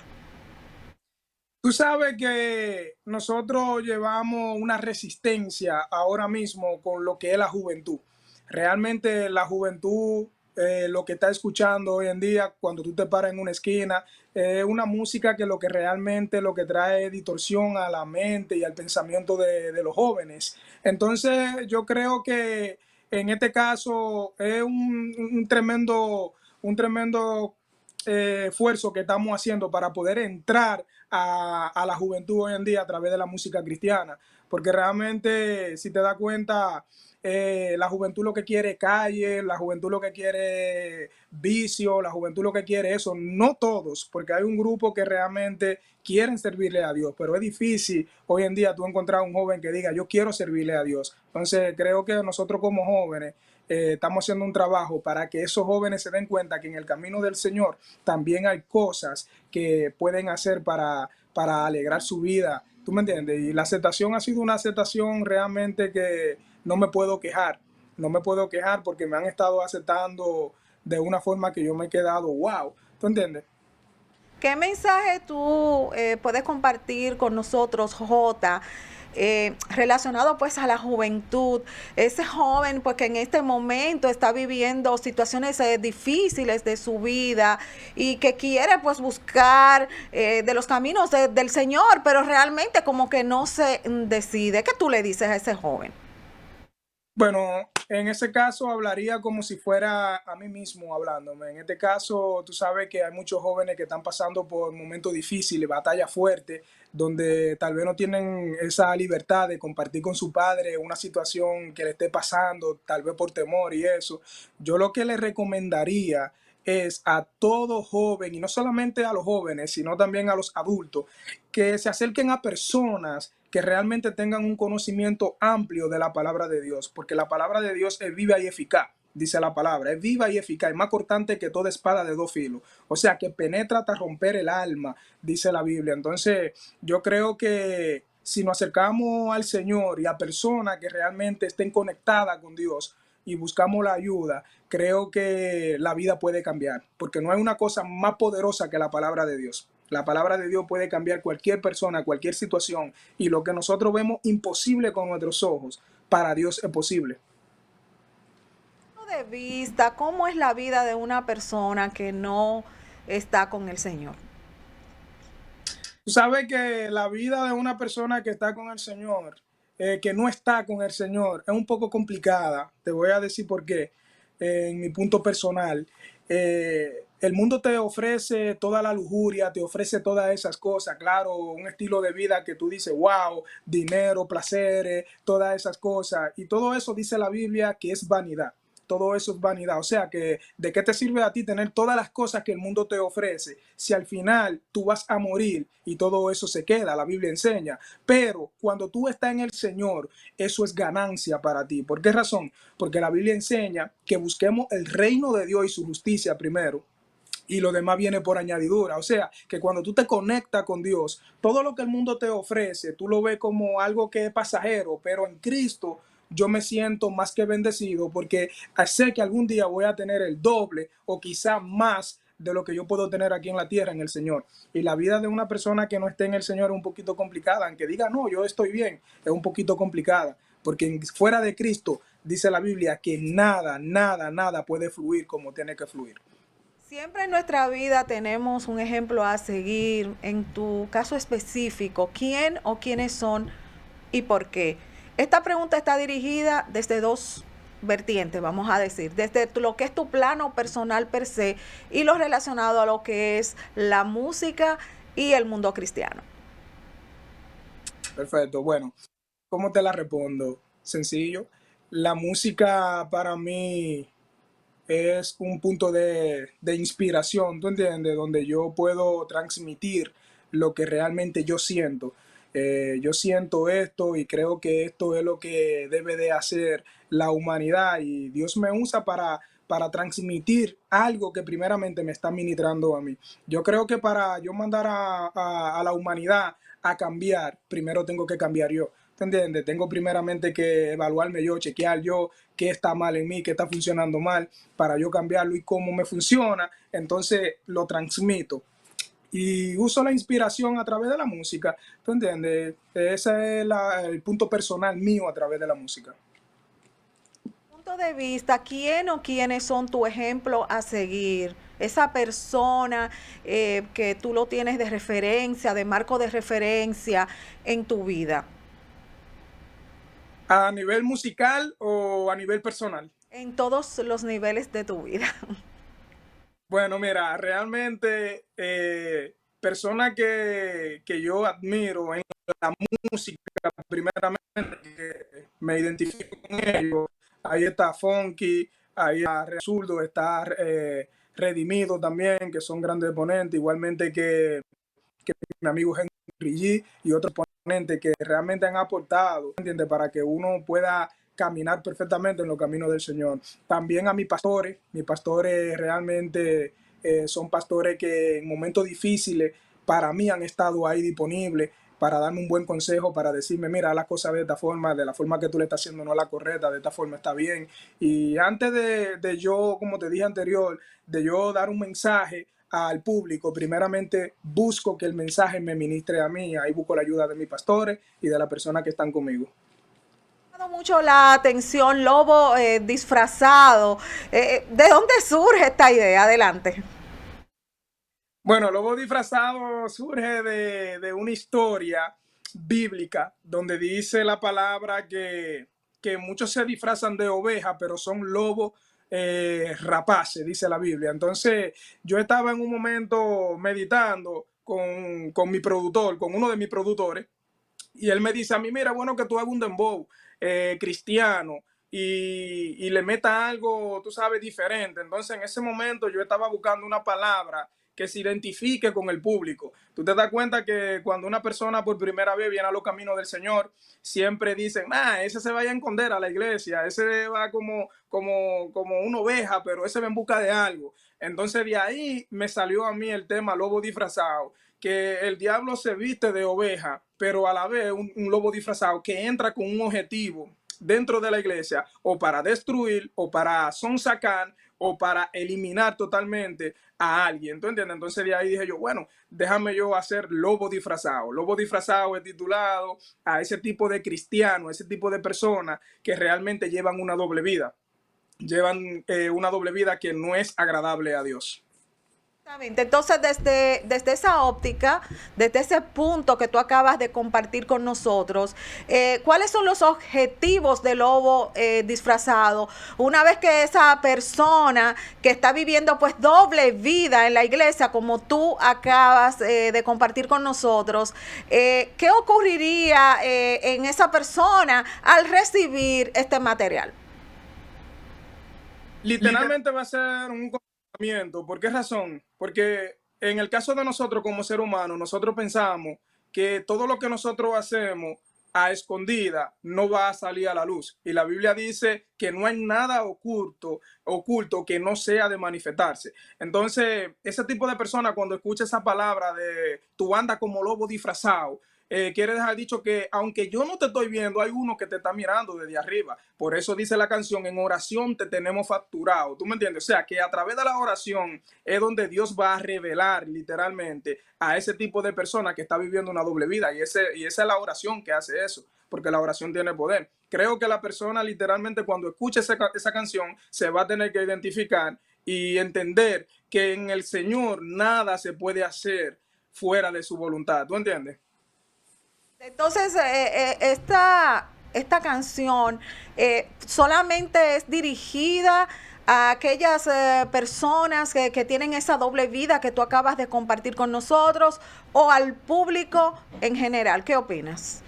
Tú sabes que nosotros llevamos una resistencia ahora mismo con lo que es la juventud. Realmente la juventud, lo que está escuchando hoy en día, cuando tú te paras en una esquina, es una música que lo que realmente lo que trae distorsión a la mente y al pensamiento de los jóvenes. Entonces yo creo que en este caso es un tremendo esfuerzo que estamos haciendo para poder entrar a la juventud hoy en día a través de la música cristiana, porque realmente, si te das cuenta, la juventud lo que quiere es calle, la juventud lo que quiere vicio, la juventud lo que quiere eso, no todos, porque hay un grupo que realmente quieren servirle a Dios, pero es difícil hoy en día tú encontrar un joven que diga yo quiero servirle a Dios. Entonces creo que nosotros como jóvenes estamos haciendo un trabajo para que esos jóvenes se den cuenta que en el camino del Señor también hay cosas que pueden hacer para alegrar su vida. ¿Tú me entiendes? Y la aceptación ha sido una aceptación realmente que no me puedo quejar. No me puedo quejar porque me han estado aceptando de una forma que yo me he quedado, wow. ¿Tú entiendes? ¿Qué mensaje tú puedes compartir con nosotros, Jota, relacionado pues a la juventud? Ese joven pues que en este momento está viviendo situaciones difíciles de su vida y que quiere pues buscar de los caminos del Señor, pero realmente como que no se decide. ¿Qué tú le dices a ese joven? Bueno, en ese caso hablaría como si fuera a mí mismo hablándome. En este caso, tú sabes que hay muchos jóvenes que están pasando por momentos difíciles, batallas fuertes, donde tal vez no tienen esa libertad de compartir con su padre una situación que le esté pasando, tal vez por temor y eso. Yo lo que le recomendaría es a todo joven, y no solamente a los jóvenes, sino también a los adultos, que se acerquen a personas que realmente tengan un conocimiento amplio de la palabra de Dios, porque la palabra de Dios es viva y eficaz, dice la palabra, es viva y eficaz, es más cortante que toda espada de dos filos, o sea, que penetra hasta romper el alma, dice la Biblia. Entonces, yo creo que si nos acercamos al Señor y a personas que realmente estén conectadas con Dios y buscamos la ayuda, creo que la vida puede cambiar, porque no hay una cosa más poderosa que la palabra de Dios. La palabra de Dios puede cambiar cualquier persona, cualquier situación, y lo que nosotros vemos imposible con nuestros ojos, para Dios es posible. De vista, ¿cómo es la vida de una persona que no está con el Señor? Tú sabes que la vida de una persona que está con el Señor, que no está con el Señor, es un poco complicada. Te voy a decir por qué. En mi punto personal, el mundo te ofrece toda la lujuria, te ofrece todas esas cosas, claro, un estilo de vida que tú dices, wow, dinero, placeres, todas esas cosas. Y todo eso dice la Biblia que es vanidad. Todo eso es vanidad. O sea que, ¿de qué te sirve a ti tener todas las cosas que el mundo te ofrece si al final tú vas a morir y todo eso se queda? La Biblia enseña. Pero cuando tú estás en el Señor, eso es ganancia para ti. ¿Por qué razón? Porque la Biblia enseña que busquemos el reino de Dios y su justicia primero, y lo demás viene por añadidura. O sea, que cuando tú te conectas con Dios, todo lo que el mundo te ofrece, tú lo ves como algo que es pasajero, pero en Cristo yo me siento más que bendecido porque sé que algún día voy a tener el doble o quizá más de lo que yo puedo tener aquí en la tierra en el Señor. Y la vida de una persona que no esté en el Señor es un poquito complicada, aunque diga, no, yo estoy bien, es un poquito complicada, porque fuera de Cristo dice la Biblia que nada puede fluir como tiene que fluir. Siempre en nuestra vida tenemos un ejemplo a seguir. En tu caso específico, ¿quién o quiénes son y por qué? Esta pregunta está dirigida desde dos vertientes, vamos a decir, desde lo que es tu plano personal per se y lo relacionado a lo que es la música y el mundo cristiano. Perfecto, bueno, ¿cómo te la respondo? Sencillo. La música para mí es un punto de inspiración, ¿tú entiendes? Donde yo puedo transmitir lo que realmente yo siento. Yo siento esto y creo que esto es lo que debe de hacer la humanidad y Dios me usa para transmitir algo que primeramente me está ministrando a mí. Yo creo que para yo mandar a la humanidad a cambiar, primero tengo que cambiar yo. ¿Te entiendes? Tengo primeramente que evaluarme yo, chequear yo qué está mal en mí, qué está funcionando mal, para yo cambiarlo y cómo me funciona. Entonces lo transmito y uso la inspiración a través de la música. ¿Tú entiendes? Ese es el punto personal mío a través de la música. Punto de vista, ¿quién o quiénes son tu ejemplo a seguir? Esa persona que tú lo tienes de referencia, de marco de referencia en tu vida. ¿A nivel musical o a nivel personal? En todos los niveles de tu vida. Bueno, mira, realmente persona que yo admiro en la música, primeramente, que me identifico con ellos, ahí está Funky, ahí está Zurdo, está Redimido también, que son grandes exponentes, igualmente que mi amigo Henry G y otros ponentes que realmente han aportado, ¿entiendes? Para que uno pueda caminar perfectamente en los caminos del Señor. También a mis pastores realmente son pastores que en momentos difíciles para mí han estado ahí disponibles para darme un buen consejo, para decirme, mira, las cosas de esta forma, de la forma que tú le estás haciendo no es la correcta, de esta forma está bien. Y antes de yo, como te dije anterior, de yo dar un mensaje al público, primeramente busco que el mensaje me ministre a mí, ahí busco la ayuda de mis pastores y de las personas que están conmigo. Me ha llamado mucho la atención, lobo disfrazado. ¿De dónde surge esta idea? Adelante. Bueno, Lobo Disfrazado surge de una historia bíblica donde dice la palabra que muchos se disfrazan de oveja, pero son lobos rapaces, dice la Biblia. Entonces, yo estaba en un momento meditando con mi productor, con uno de mis productores, y él me dice a mí, mira, bueno que tú hagas un dembow cristiano y le meta algo, tú sabes, diferente. Entonces, en ese momento yo estaba buscando una palabra que se identifique con el público. Tú te das cuenta que cuando una persona por primera vez viene a los caminos del Señor, siempre dicen, ese se vaya a esconder a la iglesia, ese va como una oveja, pero ese va en busca de algo. Entonces de ahí me salió a mí el tema lobo disfrazado, que el diablo se viste de oveja, pero a la vez un lobo disfrazado que entra con un objetivo dentro de la iglesia, o para destruir, o para sonsacar, o para eliminar totalmente a alguien. ¿Tú entiendes? Entonces de ahí dije yo, bueno, déjame yo hacer lobo disfrazado. Lobo disfrazado es titulado a ese tipo de cristiano, a ese tipo de personas que realmente llevan una doble vida. Llevan una doble vida que no es agradable a Dios. Entonces, desde esa óptica, desde ese punto que tú acabas de compartir con nosotros, ¿cuáles son los objetivos del lobo disfrazado? Una vez que esa persona que está viviendo pues doble vida en la iglesia, como tú acabas de compartir con nosotros, ¿qué ocurriría en esa persona al recibir este material? Literalmente va a ser un comportamiento. ¿Por qué razón? Porque en el caso de nosotros como ser humano, nosotros pensamos que todo lo que nosotros hacemos a escondida no va a salir a la luz. Y la Biblia dice que no hay nada oculto que no sea de manifestarse. Entonces, ese tipo de persona cuando escucha esa palabra de tú andas como lobo disfrazado, quiere dejar dicho que aunque yo no te estoy viendo, hay uno que te está mirando desde arriba. Por eso dice la canción, en oración te tenemos facturado. ¿Tú me entiendes? O sea, que a través de la oración es donde Dios va a revelar literalmente a ese tipo de persona que está viviendo una doble vida. Y esa es la oración que hace eso, porque la oración tiene poder. Creo que la persona literalmente cuando escuche esa canción se va a tener que identificar y entender que en el Señor nada se puede hacer fuera de su voluntad. ¿Tú entiendes? Entonces, esta canción solamente es dirigida a aquellas personas que tienen esa doble vida que tú acabas de compartir con nosotros o al público en general. ¿Qué opinas?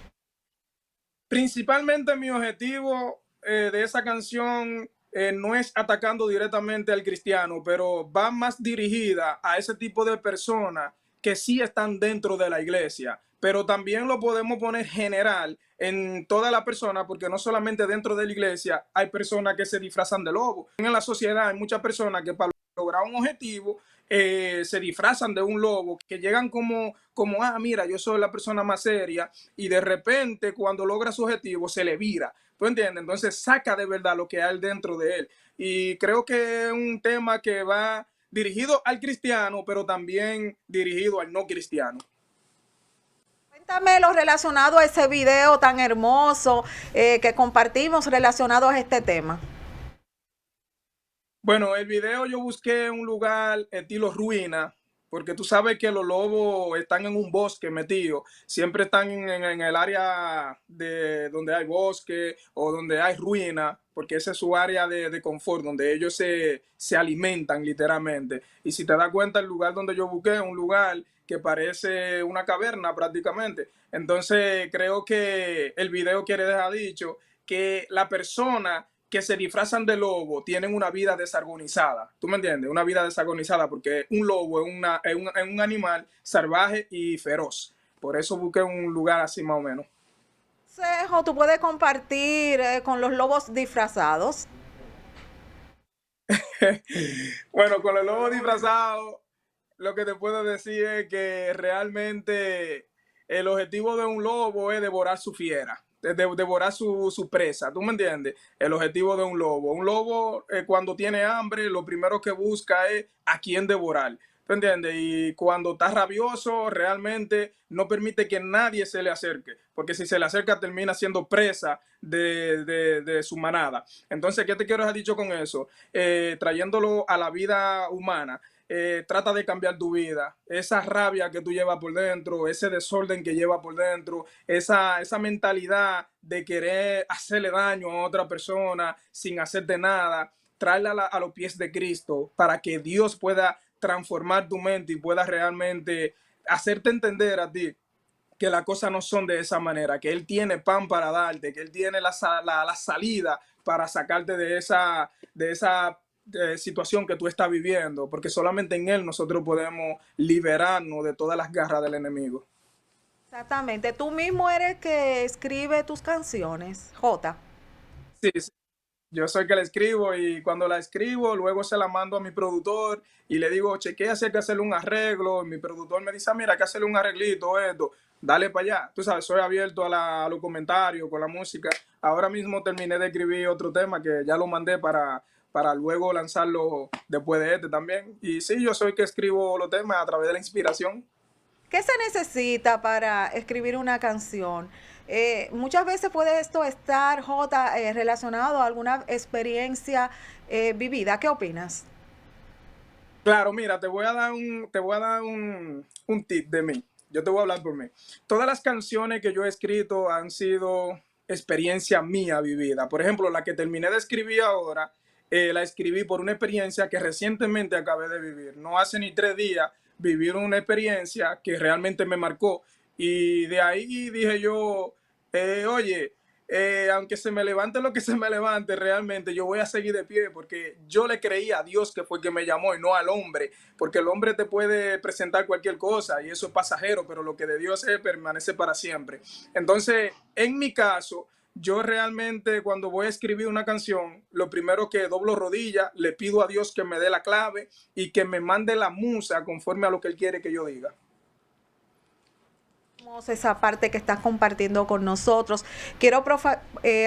Principalmente mi objetivo de esa canción no es atacando directamente al cristiano, pero va más dirigida a ese tipo de personas que sí están dentro de la iglesia, pero también lo podemos poner general en toda la persona, porque no solamente dentro de la iglesia hay personas que se disfrazan de lobo. En la sociedad hay muchas personas que para lograr un objetivo se disfrazan de un lobo, que llegan como, mira, yo soy la persona más seria, y de repente cuando logra su objetivo se le vira. ¿Tú entiendes? Entonces saca de verdad lo que hay dentro de él. Y creo que es un tema que va dirigido al cristiano, pero también dirigido al no cristiano. Cuéntame lo relacionado a ese video tan hermoso que compartimos relacionado a este tema. Bueno, el video yo busqué un lugar estilo ruina, porque tú sabes que los lobos están en un bosque metidos, siempre están en el área de donde hay bosque o donde hay ruina, porque esa es su área de confort, donde ellos se alimentan literalmente. Y si te das cuenta, el lugar donde yo busqué es un lugar que parece una caverna prácticamente. Entonces creo que el video quiere dejar dicho que la persona que se disfrazan de lobo tienen una vida desorganizada. ¿Tú me entiendes? Una vida desorganizada porque un lobo es un animal salvaje y feroz. Por eso busqué un lugar así más o menos. Consejo tú puedes compartir con los lobos disfrazados? Bueno, con el lobo disfrazado, lo que te puedo decir es que realmente el objetivo de un lobo es devorar su fiera, devorar su presa. ¿Tú me entiendes? El objetivo de un lobo. Un lobo, cuando tiene hambre, lo primero que busca es a quién devorar. ¿Tú entiendes? Y cuando está rabioso, realmente no permite que nadie se le acerque, porque si se le acerca termina siendo presa de su manada. Entonces, ¿qué te quiero dejar dicho con eso? Trayéndolo a la vida humana. Trata de cambiar tu vida, esa rabia que tú llevas por dentro, ese desorden que llevas por dentro, esa mentalidad de querer hacerle daño a otra persona sin hacerte nada, tráela a los pies de Cristo para que Dios pueda transformar tu mente y pueda realmente hacerte entender a ti que las cosas no son de esa manera, que Él tiene pan para darte, que Él tiene la salida para sacarte de esa situación que tú estás viviendo, porque solamente en Él nosotros podemos liberarnos de todas las garras del enemigo. Exactamente. Tú mismo eres que escribe tus canciones, Jota. Sí, sí. Yo soy que la escribo y cuando la escribo, luego se la mando a mi productor y le digo, chequea si hay que hacerle un arreglo. Y mi productor me dice, ah, mira, hay que hacerle un arreglito, esto, dale para allá. Tú sabes, soy abierto a los comentarios con la música. Ahora mismo terminé de escribir otro tema que ya lo mandé para luego lanzarlo después de este también. Y sí, yo soy que escribo los temas a través de la inspiración. ¿Qué se necesita para escribir una canción? Muchas veces puede esto estar, Jota, relacionado a alguna experiencia vivida. ¿Qué opinas? Claro, mira, te voy a dar un tip de mí. Yo te voy a hablar por mí. Todas las canciones que yo he escrito han sido experiencia mía vivida. Por ejemplo, la que terminé de escribir ahora, la escribí por una experiencia que recientemente acabé de vivir. No hace ni 3 días viví una experiencia que realmente me marcó. Y de ahí dije yo, oye, aunque se me levante lo que se me levante, realmente yo voy a seguir de pie porque yo le creí a Dios que fue el que me llamó y no al hombre, porque el hombre te puede presentar cualquier cosa y eso es pasajero, pero lo que de Dios es permanece para siempre. Entonces, en mi caso, yo realmente cuando voy a escribir una canción, lo primero que doblo rodillas, le pido a Dios que me dé la clave y que me mande la musa conforme a lo que Él quiere que yo diga. Esa parte que estás compartiendo con nosotros. Quiero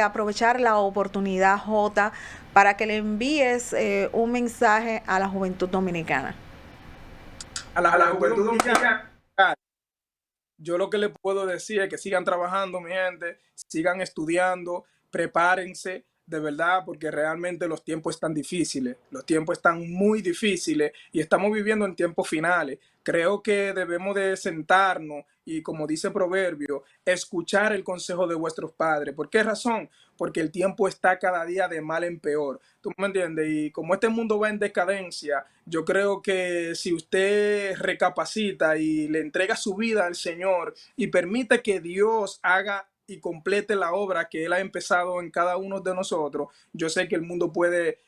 aprovechar la oportunidad, Jota, para que le envíes un mensaje a la juventud dominicana. A la juventud dominicana, yo lo que le puedo decir es que sigan trabajando, mi gente, sigan estudiando, prepárense de verdad, porque realmente los tiempos están difíciles, los tiempos están muy difíciles y estamos viviendo en tiempos finales. Creo que debemos de sentarnos y, como dice Proverbio, escuchar el consejo de vuestros padres. ¿Por qué razón? Porque el tiempo está cada día de mal en peor. ¿Tú me entiendes? Y como este mundo va en decadencia, yo creo que si usted recapacita y le entrega su vida al Señor y permite que Dios haga y complete la obra que Él ha empezado en cada uno de nosotros, yo sé que el mundo puede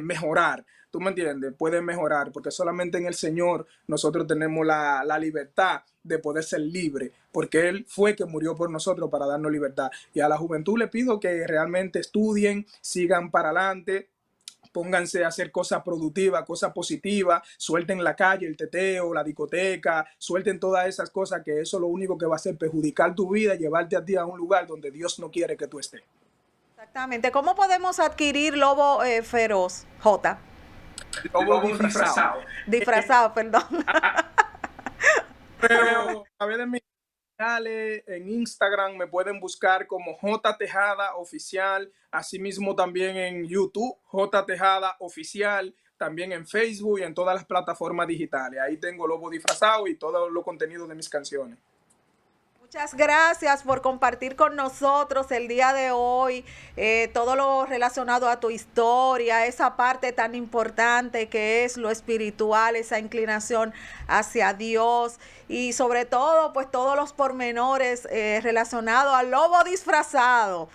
mejorar. ¿Tú me entiendes? Puede mejorar, porque solamente en el Señor nosotros tenemos la libertad de poder ser libre, porque Él fue que murió por nosotros para darnos libertad. Y a la juventud le pido que realmente estudien, sigan para adelante, pónganse a hacer cosas productivas, cosas positivas, suelten la calle, el teteo, la discoteca, suelten todas esas cosas, que eso lo único que va a hacer perjudicar tu vida y llevarte a ti a un lugar donde Dios no quiere que tú estés. Exactamente. ¿Cómo podemos adquirir Lobo Feroz, Jota? Lobo disfrazado. Disfrazado, perdón. Pero a ver de mí, en Instagram me pueden buscar como J Tejada Oficial, asimismo también en YouTube, J Tejada Oficial. también en Facebook y en todas las plataformas digitales. Ahí tengo Lobo Disfrazado y todo los contenidos de mis canciones. Muchas gracias por compartir con nosotros el día de hoy todo lo relacionado a tu historia, esa parte tan importante que es lo espiritual, esa inclinación hacia Dios y sobre todo pues todos los pormenores relacionados al lobo disfrazado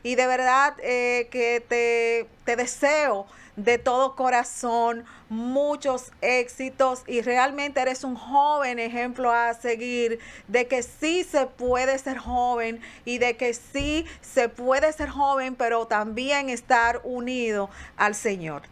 y de verdad que te deseo de todo corazón muchos éxitos y realmente eres un joven ejemplo a seguir de que sí se puede ser joven y de que sí se puede ser joven pero también estar unido al Señor.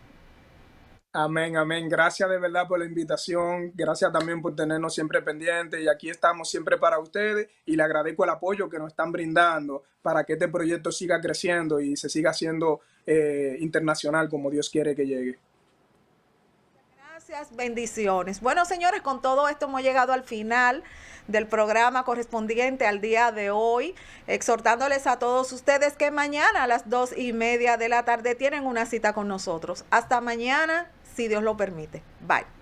Amén, amén. Gracias de verdad por la invitación. Gracias también por tenernos siempre pendientes. Y aquí estamos siempre para ustedes. Y le agradezco el apoyo que nos están brindando para que este proyecto siga creciendo y se siga haciendo internacional como Dios quiere que llegue. Gracias, bendiciones. Bueno, señores, con todo esto hemos llegado al final del programa correspondiente al día de hoy, exhortándoles a todos ustedes que mañana a las 2:30 de la tarde tienen una cita con nosotros. Hasta mañana, si Dios lo permite. Bye.